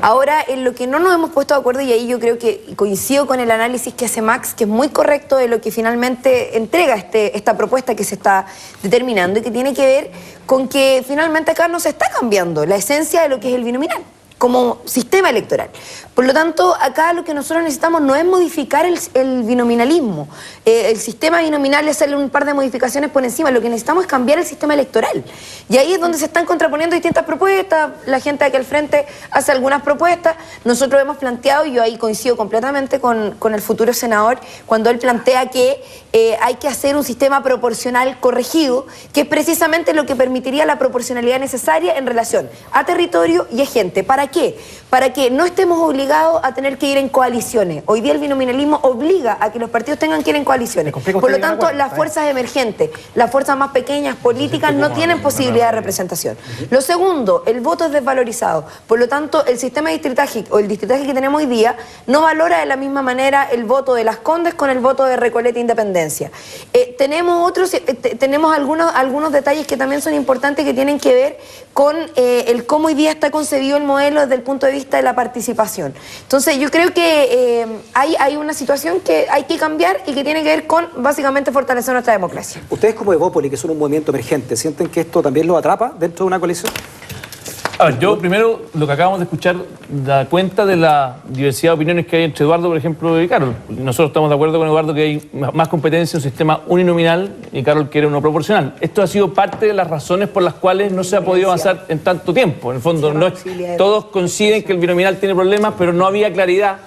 Ahora, en lo que no nos hemos puesto de acuerdo, y ahí yo creo que coincido con el análisis que hace Max, que es muy correcto de lo que finalmente entrega esta propuesta que se está determinando y que tiene que ver con que finalmente acá no se está cambiando la esencia de lo que es el binominal como sistema electoral. Por lo tanto, acá lo que nosotros necesitamos no es modificar el binominalismo. El sistema binominal es hacerle un par de modificaciones por encima. Lo que necesitamos es cambiar el sistema electoral. Y ahí es donde se están contraponiendo distintas propuestas. La gente aquí al frente hace algunas propuestas. Nosotros hemos planteado, y yo ahí coincido completamente con el futuro senador, cuando él plantea que hay que hacer un sistema proporcional corregido, que es precisamente lo que permitiría la proporcionalidad necesaria en relación a territorio y a gente. ¿Para qué? Para que no estemos obligados a tener que ir en coaliciones. Hoy día el binominalismo obliga a que los partidos tengan que ir en coaliciones. Por lo tanto, las fuerzas emergentes, las fuerzas más pequeñas, políticas, no tienen posibilidad de representación. Lo segundo, el voto es desvalorizado. Por lo tanto, el sistema de distritaje o el distritaje que tenemos hoy día no valora de la misma manera el voto de Las Condes con el voto de Recoleta e Independencia. Tenemos algunos detalles que también son importantes que tienen que ver con el cómo hoy día está concebido el modelo desde el punto de vista de la participación. Entonces yo creo que hay una situación que hay que cambiar y que tiene que ver con básicamente fortalecer nuestra democracia. Ustedes como Evópoli, que son un movimiento emergente, ¿sienten que esto también lo atrapa dentro de una coalición? A ver, yo primero, lo que acabamos de escuchar da cuenta de la diversidad de opiniones que hay entre Eduardo, por ejemplo, y Carol. Nosotros estamos de acuerdo con Eduardo que hay más competencia en un sistema uninominal y Carol quiere uno proporcional. Esto ha sido parte de las razones por las cuales no se ha podido avanzar en tanto tiempo. En el fondo, todos coinciden que el binominal tiene problemas, pero no había claridad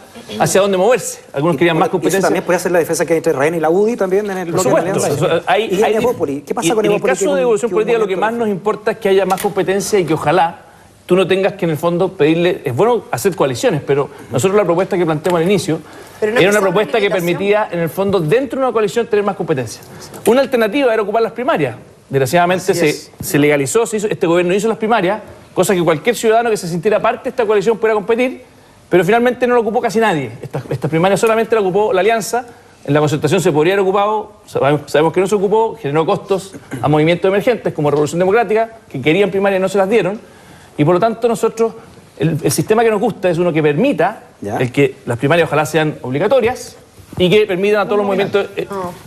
hacia dónde moverse. Algunos querían más competencia. ¿Y eso también puede ser la defensa que hay entre RN y la UDI también en el bloque de alianza? ¿Y Evópoli? ¿Qué pasa con Evópoli? En el caso de evolución política, lo que más nos importa es que haya más competencia y que ojalá tú no tengas que en el fondo pedirle... Es bueno hacer coaliciones, pero nosotros la propuesta que planteamos al inicio era una propuesta que permitía, en el fondo, dentro de una coalición tener más competencia. Una alternativa era ocupar las primarias. Desgraciadamente se legalizó, este gobierno hizo las primarias, cosa que cualquier ciudadano que se sintiera parte de esta coalición pudiera competir, pero finalmente no lo ocupó casi nadie. Estas primarias solamente la ocupó la Alianza. En la concertación se podría haber ocupado, sabemos que no se ocupó, generó costos a movimientos emergentes como Revolución Democrática, que querían primarias y no se las dieron. Y por lo tanto nosotros, el sistema que nos gusta es uno que permita el que las primarias ojalá sean obligatorias y que permitan a todos los movimientos...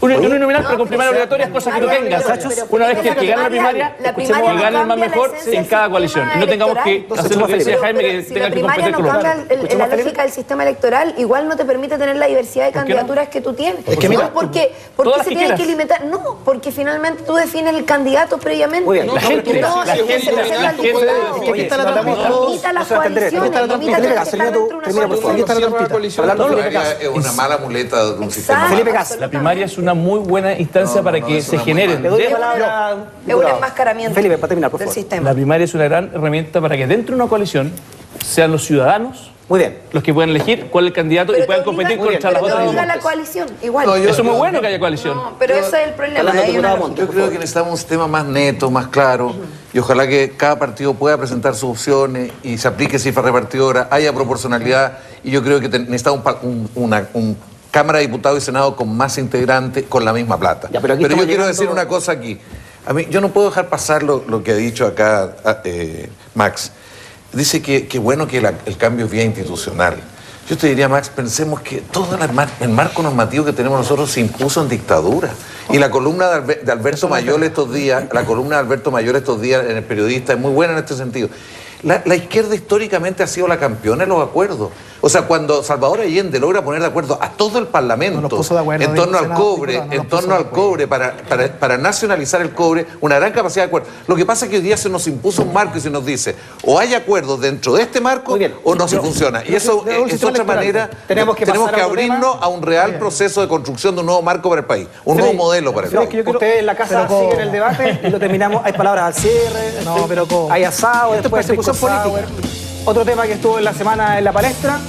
Uninominal, pero con primarias obligatorias, cosas que tú tengas. Una vez que gane la primaria, que gane el más mejor en cada coalición. Y no tengamos que hacer lo que decía Jaime, que tenga que competir con los otros. La lógica del sistema electoral igual no te permite tener la diversidad de candidaturas que tú tienes. ¿Por qué se tiene que limitar? No, porque finalmente tú defines el candidato previamente. Muy bien. La gente limita las coaliciones, limita que está dentro de una coalición. Es una mala muleta de un sistema. Felipe Gas. La primaria es una muy buena instancia para que se generen. Le doy la palabra. Es un enmascaramiento Felipe, para terminar, por del favor. sistema. La primaria es una gran herramienta para que dentro de una coalición sean los ciudadanos Muy bien. los que puedan elegir cuál es el candidato y puedan competir contra las otras. Pero la coalición, igual. No, Eso es muy bueno que haya coalición. No, pero ese es el problema. Yo creo que necesitamos un sistema más neto, más claro, y ojalá que cada partido pueda presentar sus opciones y se aplique cifra repartidora, haya proporcionalidad, y yo creo que necesitamos una Cámara de Diputados y Senado con más integrantes, con la misma plata. Pero yo quiero decir una cosa aquí. A mí, yo no puedo dejar pasar lo que ha dicho acá Max. Dice que bueno que el cambio es vía institucional. Yo te diría, Max, pensemos que todo el marco normativo que tenemos nosotros se impuso en dictadura. Y la columna de Alberto Mayor estos días, en El Periodista, es muy buena en este sentido. La izquierda históricamente ha sido la campeona en los acuerdos. O sea, cuando Salvador Allende logra poner de acuerdo a todo el Parlamento en torno al cobre, para nacionalizar el cobre, una gran capacidad de acuerdo. Lo que pasa es que hoy día se nos impuso un marco y se nos dice, o hay acuerdos dentro de este marco o no se funciona. Y eso es otra manera. Tenemos que abrirnos a un real proceso de construcción de un nuevo marco para el país, un nuevo modelo para el país. Ustedes en la casa siguen el debate y lo terminamos. Hay palabras al cierre, hay asado, después persecución política. Otro tema que estuvo en la semana en la palestra,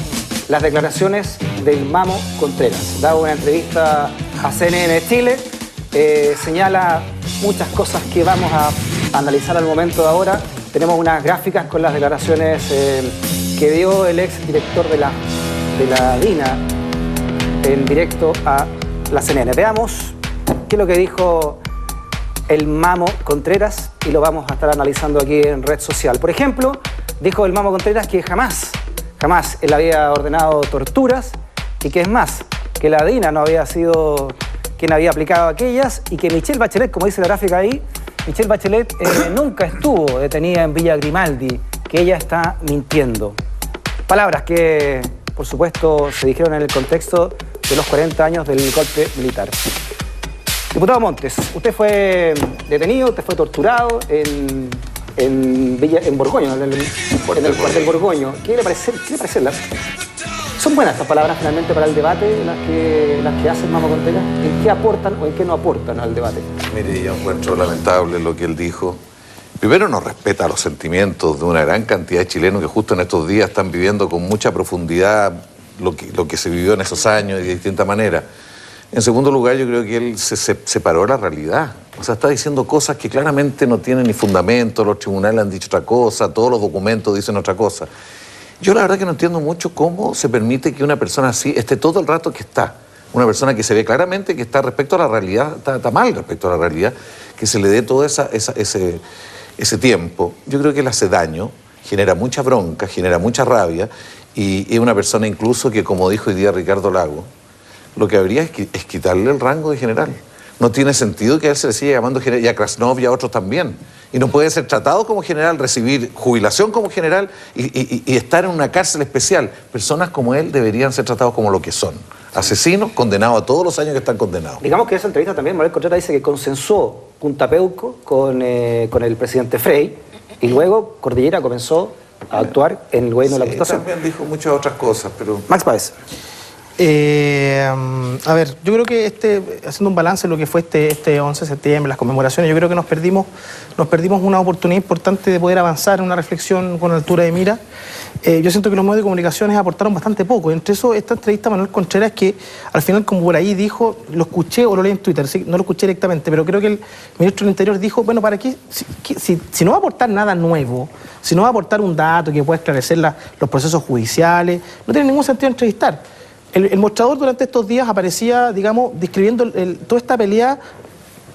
las declaraciones del Mamo Contreras. Daba una entrevista a CNN Chile, señala muchas cosas que vamos a analizar al momento de ahora. Tenemos unas gráficas con las declaraciones que dio el ex director de la DINA en directo a la CNN. Veamos qué es lo que dijo el Mamo Contreras y lo vamos a estar analizando aquí en Red Social. Por ejemplo, dijo el Mamo Contreras que jamás él había ordenado torturas y que es más, que la DINA no había sido quien había aplicado aquellas y que Michelle Bachelet, como dice la gráfica ahí, Michelle Bachelet nunca estuvo detenida en Villa Grimaldi, que ella está mintiendo. Palabras que, por supuesto, se dijeron en el contexto de los 40 años del golpe militar. Diputado Montes, usted fue detenido, usted fue torturado en Borgoño, en el cuartel Borgoño. ¿Qué le parece? ¿Son buenas estas palabras finalmente para el debate, las que hace el Mamo Contreras? ¿En qué aportan o en qué no aportan al debate? Mire, yo encuentro lamentable lo que él dijo. Primero, no respeta los sentimientos de una gran cantidad de chilenos que justo en estos días están viviendo con mucha profundidad lo que se vivió en esos años y de distinta manera. En segundo lugar, yo creo que él se separó de la realidad. O sea, está diciendo cosas que claramente no tienen ni fundamento, los tribunales han dicho otra cosa, todos los documentos dicen otra cosa. Yo la verdad que no entiendo mucho cómo se permite que una persona así esté todo el rato que está. Una persona que se ve claramente que está respecto a la realidad, está mal respecto a la realidad, que se le dé todo ese tiempo. Yo creo que le hace daño, genera mucha bronca, genera mucha rabia, y es una persona incluso que, como dijo hoy día Ricardo Lago, lo que habría es quitarle el rango de general. No tiene sentido que a él se le siga llamando general, y a Krasnov y a otros también. y no puede ser tratado como general, recibir jubilación como general y estar en una cárcel especial. Personas como él deberían ser tratados como lo que son. Asesinos condenados a todos los años que están condenados. Digamos que en esa entrevista también Manuel Contreras dice que consensuó Punta Peuco con el presidente Frey y luego Cordillera comenzó a actuar en el gobierno de la Constitución. También dijo muchas otras cosas, pero... Max Páez. A ver, yo creo que haciendo un balance de lo que fue este 11 de septiembre, las conmemoraciones, yo creo que nos perdimos una oportunidad importante de poder avanzar en una reflexión con altura de mira. Yo siento que los medios de comunicaciones aportaron bastante poco. Entre eso, esta entrevista a Manuel Contreras, que al final, como por ahí dijo, lo escuché o lo leí en Twitter, ¿sí? No lo escuché directamente, pero creo que el ministro del Interior dijo, bueno, ¿para qué? Si no va a aportar nada nuevo, si no va a aportar un dato que pueda esclarecer los procesos judiciales, no tiene ningún sentido entrevistar. El mostrador durante estos días aparecía, digamos, describiendo toda esta pelea,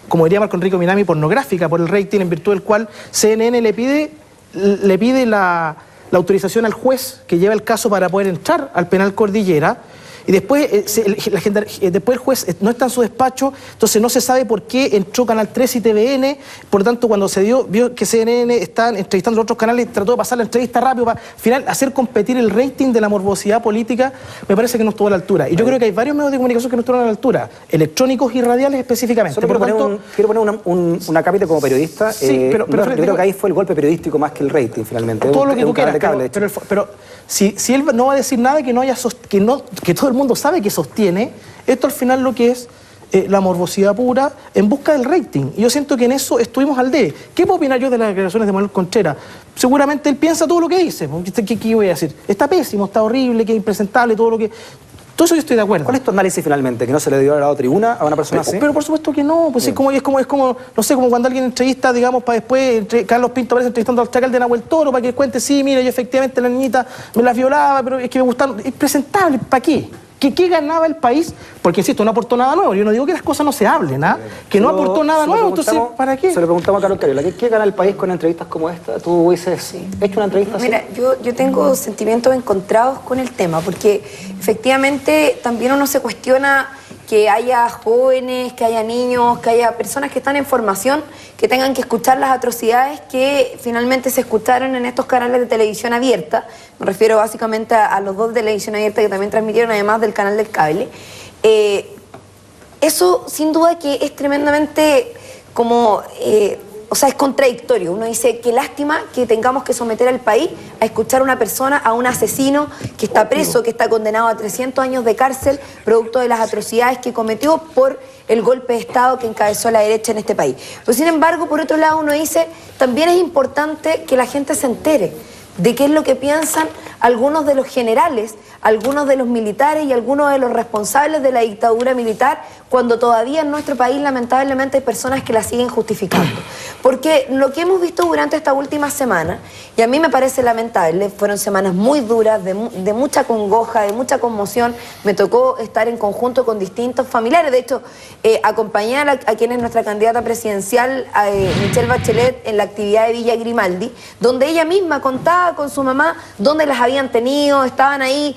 como diría Marco Enrico Minami, pornográfica por el rating, en virtud del cual CNN le pide la autorización al juez que lleva el caso para poder entrar al penal Cordillera. Y después, después el juez no está en su despacho, entonces no se sabe por qué entró Canal 3 y TVN. Por lo tanto, cuando vio que CNN estaban entrevistando a otros canales, trató de pasar la entrevista rápido para, al final, hacer competir el rating de la morbosidad política. Me parece que no estuvo a la altura. Y yo creo que hay varios medios de comunicación que no estuvieron a la altura, electrónicos y radiales específicamente. Solo quiero poner una cápita como periodista. Sí, pero yo creo que ahí fue el golpe periodístico más que el rating, finalmente. Todo lo que tú quieras, pero si él no va a decir nada que todo el mundo sabe que sostiene, esto al final lo que es la morbosidad pura en busca del rating. Y yo siento que en eso estuvimos al debe. ¿Qué puedo opinar yo de las declaraciones de Manuel Contreras? Seguramente él piensa todo lo que dice. ¿Qué voy a decir? Está pésimo, está horrible, que es impresentable, todo lo que... Todo eso yo estoy de acuerdo. ¿Cuál es tu análisis finalmente? ¿Que no se le dio la tribuna a una persona así? Pero por supuesto que no. Pues es como, no sé, como cuando alguien entrevista, digamos, para después, Carlos Pinto aparece entrevistando al chacal de Nahuel Toro para que cuente, sí, mira, yo efectivamente la niñita me la violaba, pero es que me gustaron. Es presentable, ¿para qué? ¿Qué ganaba el país? Porque, insisto, no aportó nada nuevo. Yo no digo que las cosas no se hablen, ¿ah? Que no aportó nada nuevo, entonces, ¿para qué? Se le preguntamos a Carol Cariola, ¿qué gana el país con entrevistas como esta? ¿Tú hubieses hecho una entrevista así? Mira, yo tengo sentimientos encontrados con el tema, porque efectivamente también uno se cuestiona que haya jóvenes, que haya niños, que haya personas que están en formación, que tengan que escuchar las atrocidades que finalmente se escucharon en estos canales de televisión abierta. Me refiero básicamente a los dos de televisión abierta que también transmitieron, además del canal del cable. Eso, sin duda, que es tremendamente como... o sea, es contradictorio. Uno dice, qué lástima que tengamos que someter al país a escuchar a una persona, a un asesino que está preso, que está condenado a 300 años de cárcel, producto de las atrocidades que cometió por el golpe de Estado que encabezó la derecha en este país. Pero sin embargo, por otro lado, uno dice, también es importante que la gente se entere de qué es lo que piensan algunos de los generales, algunos de los militares y algunos de los responsables de la dictadura militar, cuando todavía en nuestro país lamentablemente hay personas que la siguen justificando. Porque lo que hemos visto durante esta última semana, y a mí me parece lamentable, fueron semanas muy duras, de mucha congoja, de mucha conmoción. Me tocó estar en conjunto con distintos familiares. De hecho, acompañar a quien es nuestra candidata presidencial, Michelle Bachelet, en la actividad de Villa Grimaldi, donde ella misma contaba con su mamá dónde las habían tenido, estaban ahí.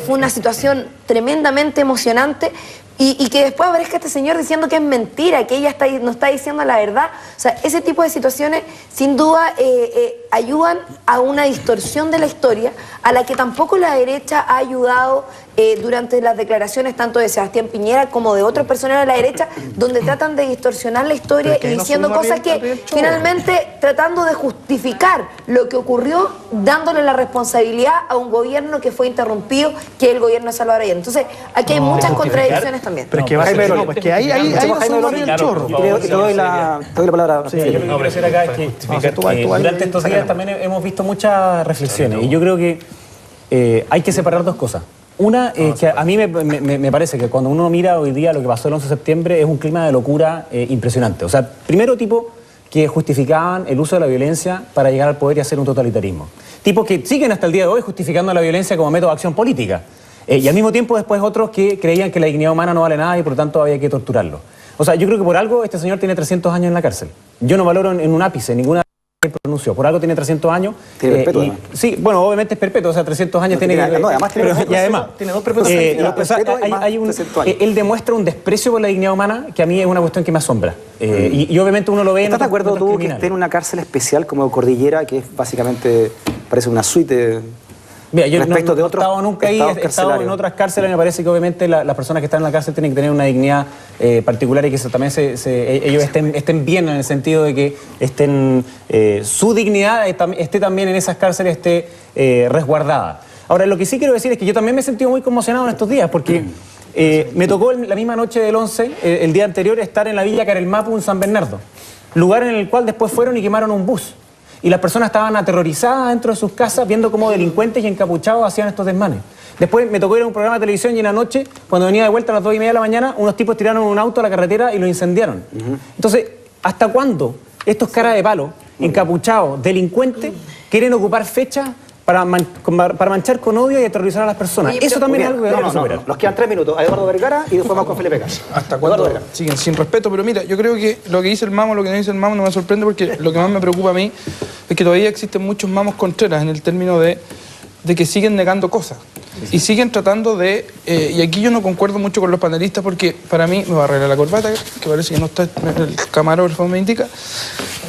Fue una situación tremendamente emocionante. Y que después aparezca este señor diciendo que es mentira, que ella no está diciendo la verdad. O sea, ese tipo de situaciones sin duda ayudan a una distorsión de la historia, a la que tampoco la derecha ha ayudado durante las declaraciones tanto de Sebastián Piñera como de otros personajes de la derecha, donde tratan de distorsionar la historia y diciendo cosas que finalmente tratando de justificar lo que ocurrió, dándole la responsabilidad a un gobierno que fue interrumpido, que es el gobierno de Salvador Allende. Entonces, aquí hay muchas contradicciones también. Pero es que va a ser, no, pues que ahí no el chorro. Te doy la palabra. Sí, yo lo que quiero hacer acá es que durante estos días también hemos visto muchas reflexiones y yo creo que hay que separar dos cosas. Una, que a mí me parece que cuando uno mira hoy día lo que pasó el 11 de septiembre es un clima de locura impresionante. O sea, primero tipo que justificaban el uso de la violencia para llegar al poder y hacer un totalitarismo. Tipos que siguen hasta el día de hoy justificando la violencia como método de acción política. Y al mismo tiempo después otros que creían que la dignidad humana no vale nada y por lo tanto había que torturarlo. O sea, yo creo que por algo este señor tiene 300 años en la cárcel. Yo no valoro en un ápice ninguna pronunció. Por algo tiene 300 años. Tiene perpetuo, sí, bueno, obviamente es perpetuo, o sea, 300 años No, tiene que... no, además tiene y además, tiene dos perpetuos. él demuestra un desprecio por la dignidad humana que a mí es una cuestión que me asombra. Y obviamente uno lo ve en... ¿Estás de acuerdo tú que esté en una cárcel especial como Cordillera, que es básicamente, parece una suite... Mira, yo respecto de no he otros estado nunca ahí, he estado en otras cárceles, me parece que obviamente las personas que están en la cárcel tienen que tener una dignidad particular y que también ellos estén bien en el sentido de que su dignidad esté también en esas cárceles, esté resguardada. Ahora, lo que sí quiero decir es que yo también me he sentido muy conmocionado en estos días porque me tocó la misma noche del 11, el día anterior, estar en la Villa Carelmapu en San Bernardo, lugar en el cual después fueron y quemaron un bus. Y las personas estaban aterrorizadas dentro de sus casas viendo cómo delincuentes y encapuchados hacían estos desmanes. Después me tocó ir a un programa de televisión y en la noche, cuando venía de vuelta a las 2:30 de la mañana, unos tipos tiraron un auto a la carretera y lo incendiaron. Entonces, ¿hasta cuándo estos caras de palo, encapuchados, delincuentes, quieren ocupar fechas para manchar con odio y aterrorizar a las personas? Oye, eso también es algo que debemos no, superar. Nos quedan 3 minutos. A Eduardo Vergara y después vamos con Felipe Cas. ¿Hasta cuándo siguen sin respeto? Pero mira, yo creo que lo que dice el mamo, lo que no dice el mamo no me sorprende porque lo que más me preocupa a mí es que todavía existen muchos mamos contreras en el término de que siguen negando cosas. Y siguen tratando de... y aquí yo no concuerdo mucho con los panelistas porque para mí, me va a arreglar la corbata, que parece que no está, el camarógrafo me indica,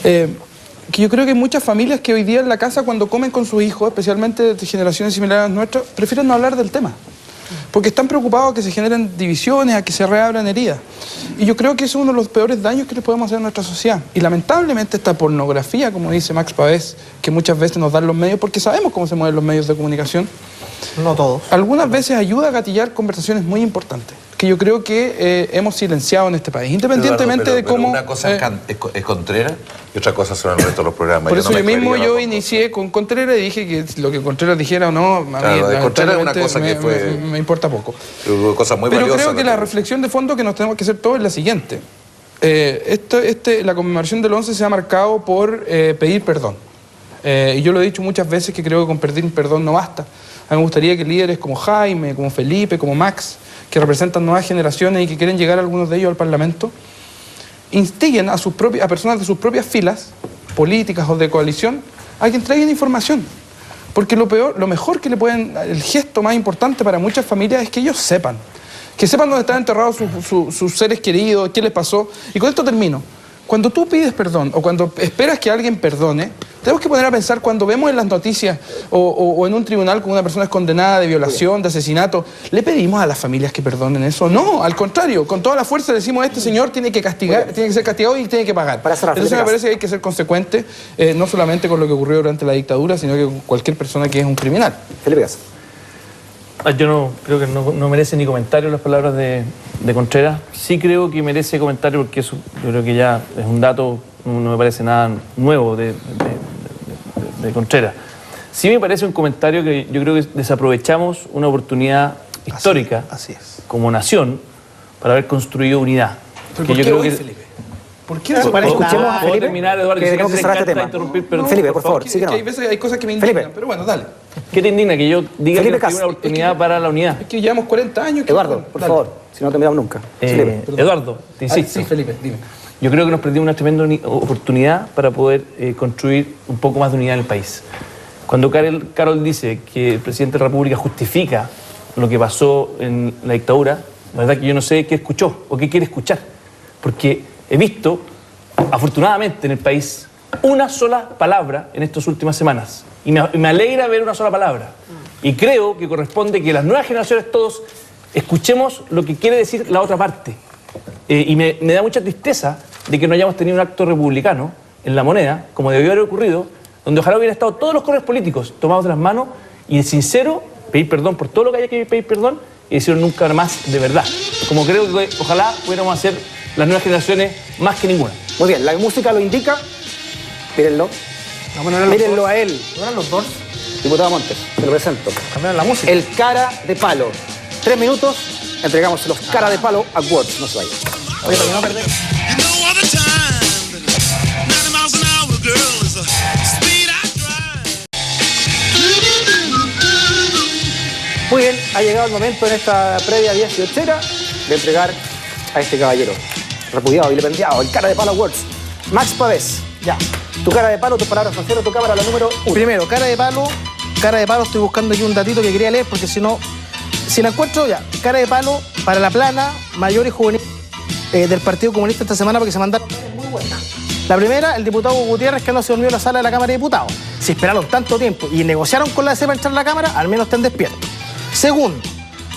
que yo creo que hay muchas familias que hoy día en la casa cuando comen con sus hijos, especialmente de generaciones similares a las nuestras, prefieren no hablar del tema. Porque están preocupados a que se generen divisiones, a que se reabran heridas. Y yo creo que es uno de los peores daños que le podemos hacer a nuestra sociedad. Y lamentablemente esta pornografía, como dice Max Pavés, que muchas veces nos dan los medios, porque sabemos cómo se mueven los medios de comunicación, no todos, algunas veces ayuda a gatillar conversaciones muy importantes, que yo creo que hemos silenciado en este país, independientemente Eduardo, de cómo... Una cosa es Contreras y otra cosa son el resto de los programas. Por eso yo mismo inicié con Contreras y dije que lo que Contreras dijera o no, a mí Contreras es una cosa que me importa poco. Hubo cosas muy Pero valiosas. Creo que la reflexión de fondo que nos tenemos que hacer todos es la siguiente. La conmemoración del 11 se ha marcado por pedir perdón. Y yo lo he dicho muchas veces que creo que con pedir perdón no basta. A mí me gustaría que líderes como Jaime, como Felipe, como Max, que representan nuevas generaciones y que quieren llegar algunos de ellos al Parlamento, instiguen a personas de sus propias filas, políticas o de coalición, a que entreguen información. Porque lo mejor que le pueden, el gesto más importante para muchas familias es que ellos sepan. Que sepan dónde están enterrados sus seres queridos, qué les pasó. Y con esto termino. Cuando tú pides perdón o cuando esperas que alguien perdone, tenemos que poner a pensar cuando vemos en las noticias o en un tribunal con una persona es condenada de violación, de asesinato, ¿le pedimos a las familias que perdonen eso? No, al contrario, con toda la fuerza le decimos este señor tiene que castigar, tiene que ser castigado y tiene que pagar. Entonces me parece que hay que ser consecuente, no solamente con lo que ocurrió durante la dictadura, sino que con cualquier persona que es un criminal. Felipe Cas. Yo no creo que no merece ni comentario las palabras de Contreras. Sí creo que merece comentario porque eso yo creo que ya es un dato, no me parece nada nuevo de Contreras. Sí me parece un comentario que yo creo que desaprovechamos una oportunidad histórica así es. Como nación para haber construido unidad. ¿Pero por qué yo creo hoy, que Felipe? ¿Por qué escuchemos a Felipe? terminar, Eduardo, que tenemos que cerrar este tema. interrumpir, perdón, Felipe, por favor, que hay veces hay cosas que me indignan, Felipe. pero bueno, dale. ¿Qué te indigna? Que yo diga Felipe que hay Cas. una oportunidad para la unidad. Es que llevamos 40 años. Eduardo, por favor, si no te miramos nunca. Felipe. Eduardo, te insisto. Sí, Felipe, dime. Yo creo que nos perdimos una tremenda oportunidad para poder construir un poco más de unidad en el país. Cuando Carol dice que el presidente de la República justifica lo que pasó en la dictadura, la verdad que yo no sé qué escuchó o qué quiere escuchar. Porque he visto, afortunadamente en el país, una sola palabra en estas últimas semanas. Y me alegra ver una sola palabra. Y creo que corresponde que las nuevas generaciones todos escuchemos lo que quiere decir la otra parte. Y me da mucha tristeza de que no hayamos tenido un acto republicano en La Moneda, como debió haber ocurrido, donde ojalá hubieran estado todos los colores políticos tomados de las manos y de sincero pedir perdón por todo lo que haya que pedir perdón y decirlo nunca más de verdad. Como creo que ojalá pudiéramos hacer las nuevas generaciones más que ninguna. Muy bien, la música lo indica. Mírenlo. Mírenlo a él. ¿No eran los dos? Diputado Montes, te lo presento. Cambiaron la música. El cara de palo. 3 minutos, entregamos los cara de palo awards. No se vayan. Oye, para que no perder. Muy bien, ha llegado el momento en esta previa 18era de entregar a este caballero repudiado y vilipendiado, el cara de palo awards. Max Pavés. Ya. Tu cara de palo, tus palabras al cierre, tu cámara la número 1. Primero, cara de palo, estoy buscando aquí un datito que quería leer porque si no, si la encuentro ya. Cara de palo para la plana, mayor y juvenil del Partido Comunista esta semana porque se mandaron muy buenas. La primera, el diputado Gutiérrez que no se durmió en la sala de la Cámara de Diputados. Si esperaron tanto tiempo y negociaron con la DC para entrar a la Cámara, al menos estén despiertos. Segundo,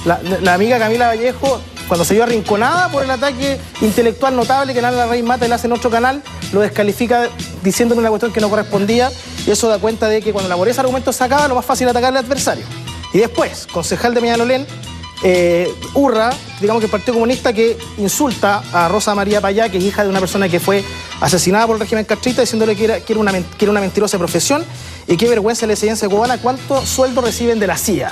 la amiga Camila Vallejo, cuando se vio arrinconada por el ataque intelectual notable que Nala Larraín Mata le hace en otro canal, lo descalifica diciéndole una cuestión que no correspondía, y eso da cuenta de que cuando la pobreza de argumentos se acaba, lo más fácil es atacarle al adversario. Y después, concejal de Peñalolén, Urra, digamos que el Partido Comunista que insulta a Rosa María Payá, que es hija de una persona que fue asesinada por el régimen castrista, diciéndole que era una mentirosa profesión y qué vergüenza la enseñanza cubana, cuánto sueldo reciben de la CIA.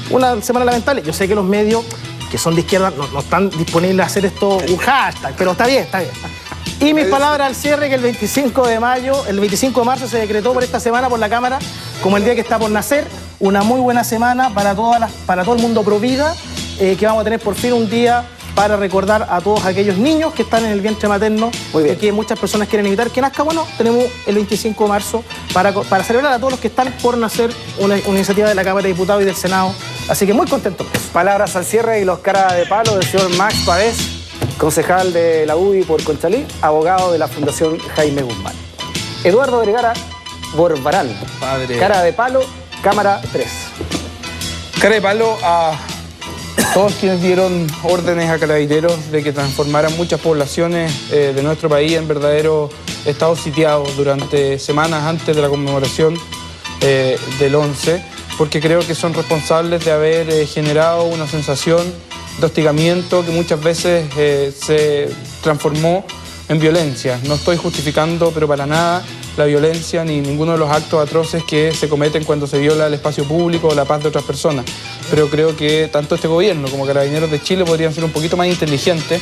Una semana lamentable. Yo sé que los medios que son de izquierda no están disponibles a hacer esto un hashtag, pero está bien, está bien. Y mis palabras al cierre, que el 25 de marzo se decretó por esta semana por la Cámara como el día que está por nacer. Una muy buena semana para todo el mundo pro vida, que vamos a tener por fin un día para recordar a todos aquellos niños que están en el vientre materno y que muchas personas quieren evitar que nazca. Bueno, tenemos el 25 de marzo para celebrar a todos los que están por nacer una iniciativa de la Cámara de Diputados y del Senado. Así que muy contento. Palabras al cierre y los cara de palo del señor Max Pavés, concejal de la UDI por Conchalí, abogado de la Fundación Jaime Guzmán. Eduardo Vergara Borbarán, Padre. Cara de palo, cámara 3. Cara de palo a todos quienes dieron órdenes a carabineros de que transformaran muchas poblaciones de nuestro país en verdaderos estados sitiados durante semanas antes de la conmemoración del 11, porque creo que son responsables de haber generado una sensación de hostigamiento que muchas veces se transformó en violencia. No estoy justificando, pero para nada, la violencia ni ninguno de los actos atroces que se cometen cuando se viola el espacio público o la paz de otras personas. Pero creo que tanto este gobierno como Carabineros de Chile podrían ser un poquito más inteligentes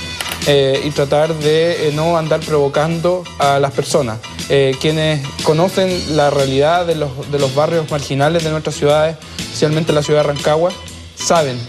y tratar de no andar provocando a las personas. Quienes conocen la realidad de los barrios marginales de nuestras ciudades, especialmente la ciudad de Rancagua, saben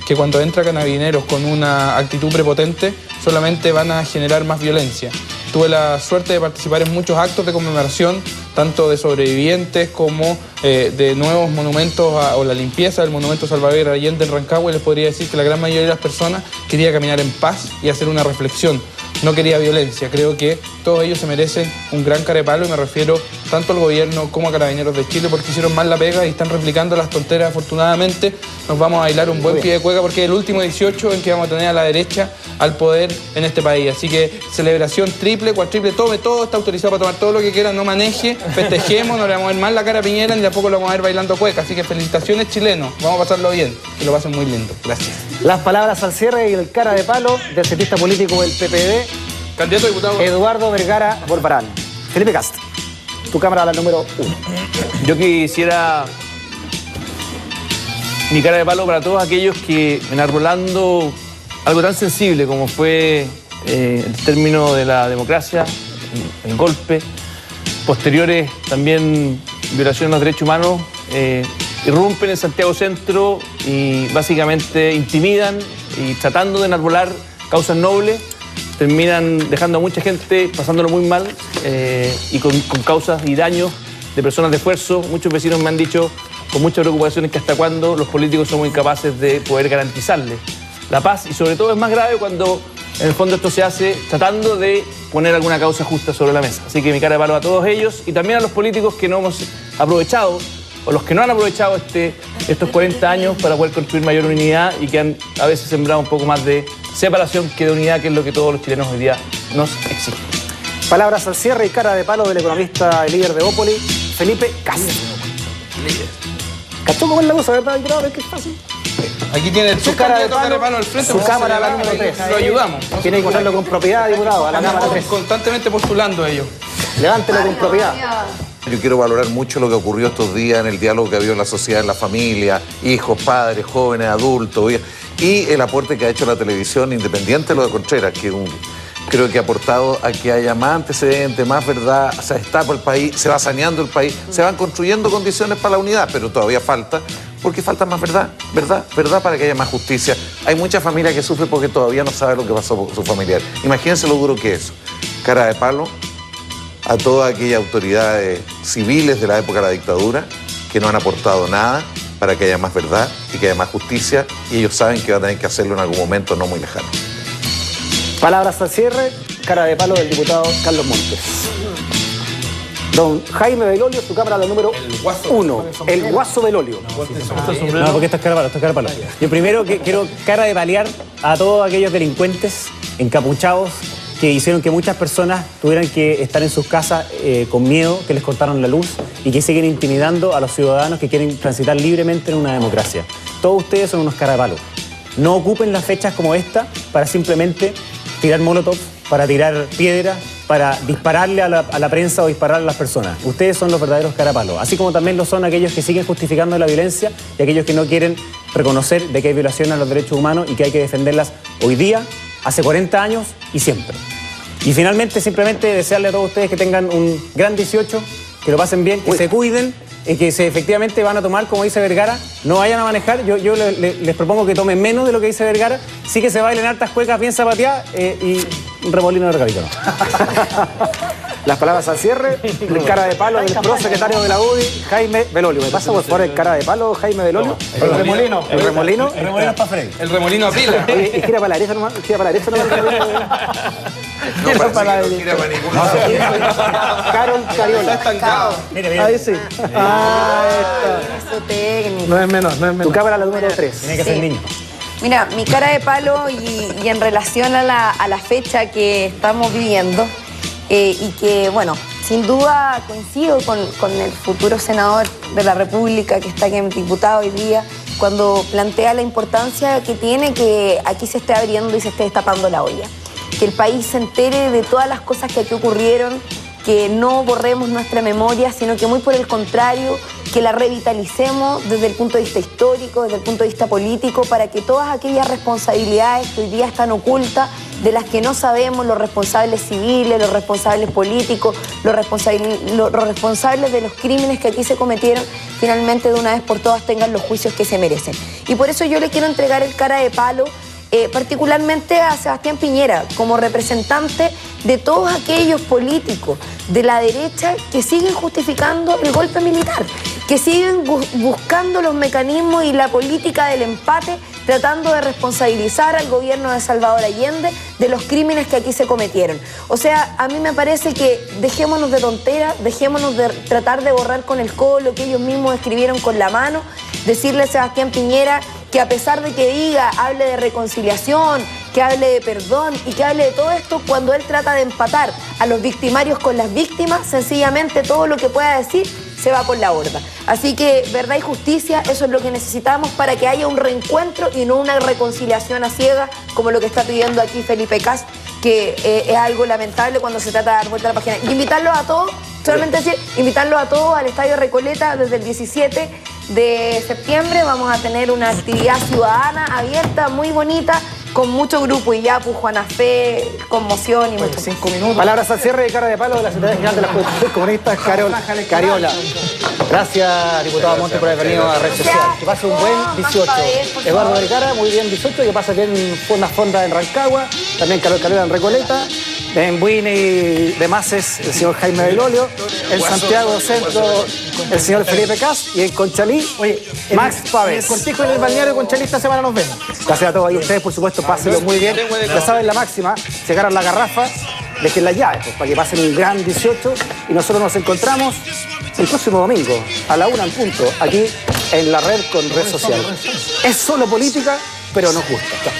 que cuando entra Carabineros con una actitud prepotente solamente van a generar más violencia. Tuve la suerte de participar en muchos actos de conmemoración, tanto de sobrevivientes como de nuevos monumentos o la limpieza del monumento Salvador Allende en Rancagua, y les podría decir que la gran mayoría de las personas quería caminar en paz y hacer una reflexión. No quería violencia. Creo que todos ellos se merecen un gran carepalo, y me refiero tanto al gobierno como a Carabineros de Chile, porque hicieron mal la pega y están replicando las tonteras. Afortunadamente nos vamos a bailar un buen pie de cueca porque es el último 18 en que vamos a tener a la derecha al poder en este país. Así que celebración triple, cuatriple, tome todo, está autorizado para tomar todo lo que quiera, no maneje, festejemos, no le vamos a ver mal la cara a Piñera ni tampoco lo vamos a ver bailando cueca. Así que felicitaciones chilenos, vamos a pasarlo bien, que lo pasen muy lindo. Gracias. Las palabras al cierre y el cara de palo del cientista político del PPD, candidato a diputado Eduardo Vergara Borbarán. Felipe Cast, tu cámara la número 1. Yo quisiera mi cara de palo para todos aquellos que, enarbolando algo tan sensible como fue el término de la democracia, el golpe, posteriores también violaciones de los derechos humanos, irrumpen en Santiago Centro y básicamente intimidan y tratando de enarbolar causas nobles, terminan dejando a mucha gente pasándolo muy mal y con causas y daños de personas de esfuerzo. Muchos vecinos me han dicho con muchas preocupaciones que hasta cuándo los políticos somos incapaces de poder garantizarles la paz, y sobre todo es más grave cuando en el fondo esto se hace tratando de poner alguna causa justa sobre la mesa. Así que mi cara de palo a todos ellos y también a los políticos que no hemos aprovechado o los que no han aprovechado estos 40 años para poder construir mayor unidad y que han a veces sembrado un poco más de separación que de unidad, que es lo que todos los chilenos hoy día nos exigen. Palabras al cierre y cara de palo del economista y líder de Bópoli, Felipe Cast. ¿Cachó cómo es la cosa, verdad, diputado? ¿Ves que es fácil? Aquí tiene su cara de palo al frente. Su cámara la número 3. Lo ayudamos. Tiene que ponerlo con propiedad, diputado, a la cámara 3. Constantemente postulando ellos. Levántelo con propiedad. Yo quiero valorar mucho lo que ocurrió estos días en el diálogo que ha habido en la sociedad, en la familia, hijos, padres, jóvenes, adultos, y el aporte que ha hecho la televisión, independiente de lo de Contreras, que creo que ha aportado a que haya más antecedentes, más verdad, se destapa el país, se va saneando el país, se van construyendo condiciones para la unidad, pero todavía falta, porque falta más verdad para que haya más justicia. Hay mucha familia que sufre porque todavía no sabe lo que pasó con su familiar. Imagínense lo duro que es. Cara de palo a todas aquellas autoridades civiles de la época de la dictadura que no han aportado nada para que haya más verdad y que haya más justicia, y ellos saben que van a tener que hacerlo en algún momento no muy lejano. Palabras al cierre, cara de palo del diputado Carlos Montes. Don Jaime Belolio, su cámara la número 1. El Guaso Belolio. No, porque esto es cara de palo. Yo primero quiero cara de paliar a todos aquellos delincuentes encapuchados que hicieron que muchas personas tuvieran que estar en sus casas con miedo, que les cortaron la luz y que siguen intimidando a los ciudadanos que quieren transitar libremente en una democracia. Todos ustedes son unos cara de palo. No ocupen las fechas como esta para simplemente tirar molotov, para tirar piedras, para dispararle a la prensa o dispararle a las personas. Ustedes son los verdaderos carapalos, así como también lo son aquellos que siguen justificando la violencia y aquellos que no quieren reconocer de que hay violaciones a los derechos humanos y que hay que defenderlas hoy día, hace 40 años y siempre. Y finalmente, simplemente desearle a todos ustedes que tengan un gran 18, que lo pasen bien, que se cuiden, que efectivamente van a tomar, como dice Vergara, no vayan a manejar. Yo les propongo que tomen menos de lo que dice Vergara, sí que se bailen hartas cuecas bien zapateadas y un remolino de recalito. Las palabras al cierre, el cara de palo del prosecretario de la UDI, Jaime Belolio. ¿Me pasa por favor el cara de palo, Jaime Belolio? El remolino. El remolino. El remolino es para Freddy. El remolino a pila. Oye, y gira para la derecha nomás, gira para la derecha nomás. No, parece que no gira para ningún lado. Carol Cariola. Estancado. Mire. Ahí sí. Eso técnico. No es menos, no es Tu menos. cámara la número 3. Tiene que ser niño. Mira, mi cara de palo y en relación a la fecha que estamos viviendo y que, bueno, sin duda coincido con el futuro senador de la República que está aquí en diputado hoy día, cuando plantea la importancia que tiene que aquí se esté abriendo y se esté destapando la olla. Que el país se entere de todas las cosas que aquí ocurrieron, que no borremos nuestra memoria, sino que muy por el contrario, que la revitalicemos desde el punto de vista histórico, desde el punto de vista político, para que todas aquellas responsabilidades que hoy día están ocultas, de las que no sabemos, los responsables civiles, los responsables políticos, los responsables de los crímenes que aquí se cometieron, finalmente de una vez por todas tengan los juicios que se merecen. Y por eso yo le quiero entregar el cara de palo particularmente a Sebastián Piñera, como representante de todos aquellos políticos de la derecha que siguen justificando el golpe militar, que siguen buscando los mecanismos y la política del empate, tratando de responsabilizar al gobierno de Salvador Allende de los crímenes que aquí se cometieron. O sea, a mí me parece que dejémonos de tonteras, dejémonos de tratar de borrar con el codo lo que ellos mismos escribieron con la mano, decirle a Sebastián Piñera que a pesar de que diga, hable de reconciliación, que hable de perdón y que hable de todo esto, cuando él trata de empatar a los victimarios con las víctimas, sencillamente todo lo que pueda decir se va por la borda. Así que verdad y justicia, eso es lo que necesitamos para que haya un reencuentro y no una reconciliación a ciegas como lo que está pidiendo aquí Felipe Kast, que es algo lamentable cuando se trata de dar vuelta a la página. Y invitarlos a todos, solamente decir, invitarlos a todos al Estadio Recoleta desde el 17 de septiembre. Vamos a tener una actividad ciudadana abierta, muy bonita, con mucho grupo y ya, pues Juana Fe, conmoción y mucho. 5 minutos. Palabras al cierre de cara de palo de la Secretaría General de las Juventudes Comunistas, Carol Cariola. Gracias, diputado Monte, por haber venido a Red Social. Que pase un buen 18. Eduardo Vergara, muy bien 18, que pase bien Fonda en Rancagua, también Carol Cariola en Recoleta. En Buin y demás es el señor Jaime Belolio, en Santiago Centro el señor Felipe Kast y en Conchalí, Max Pávez. En el Cortijo y en el balneario Conchalí esta semana nos vemos. Gracias a todos ahí ustedes, por supuesto, pásenlo muy bien. Ya saben la máxima, si agarran la garrafa, dejen las llaves, pues, para que pasen un gran 18 y nosotros nos encontramos el próximo domingo a la 1 en punto, aquí en la red con Red Social. Es solo política, pero nos gusta. Chao.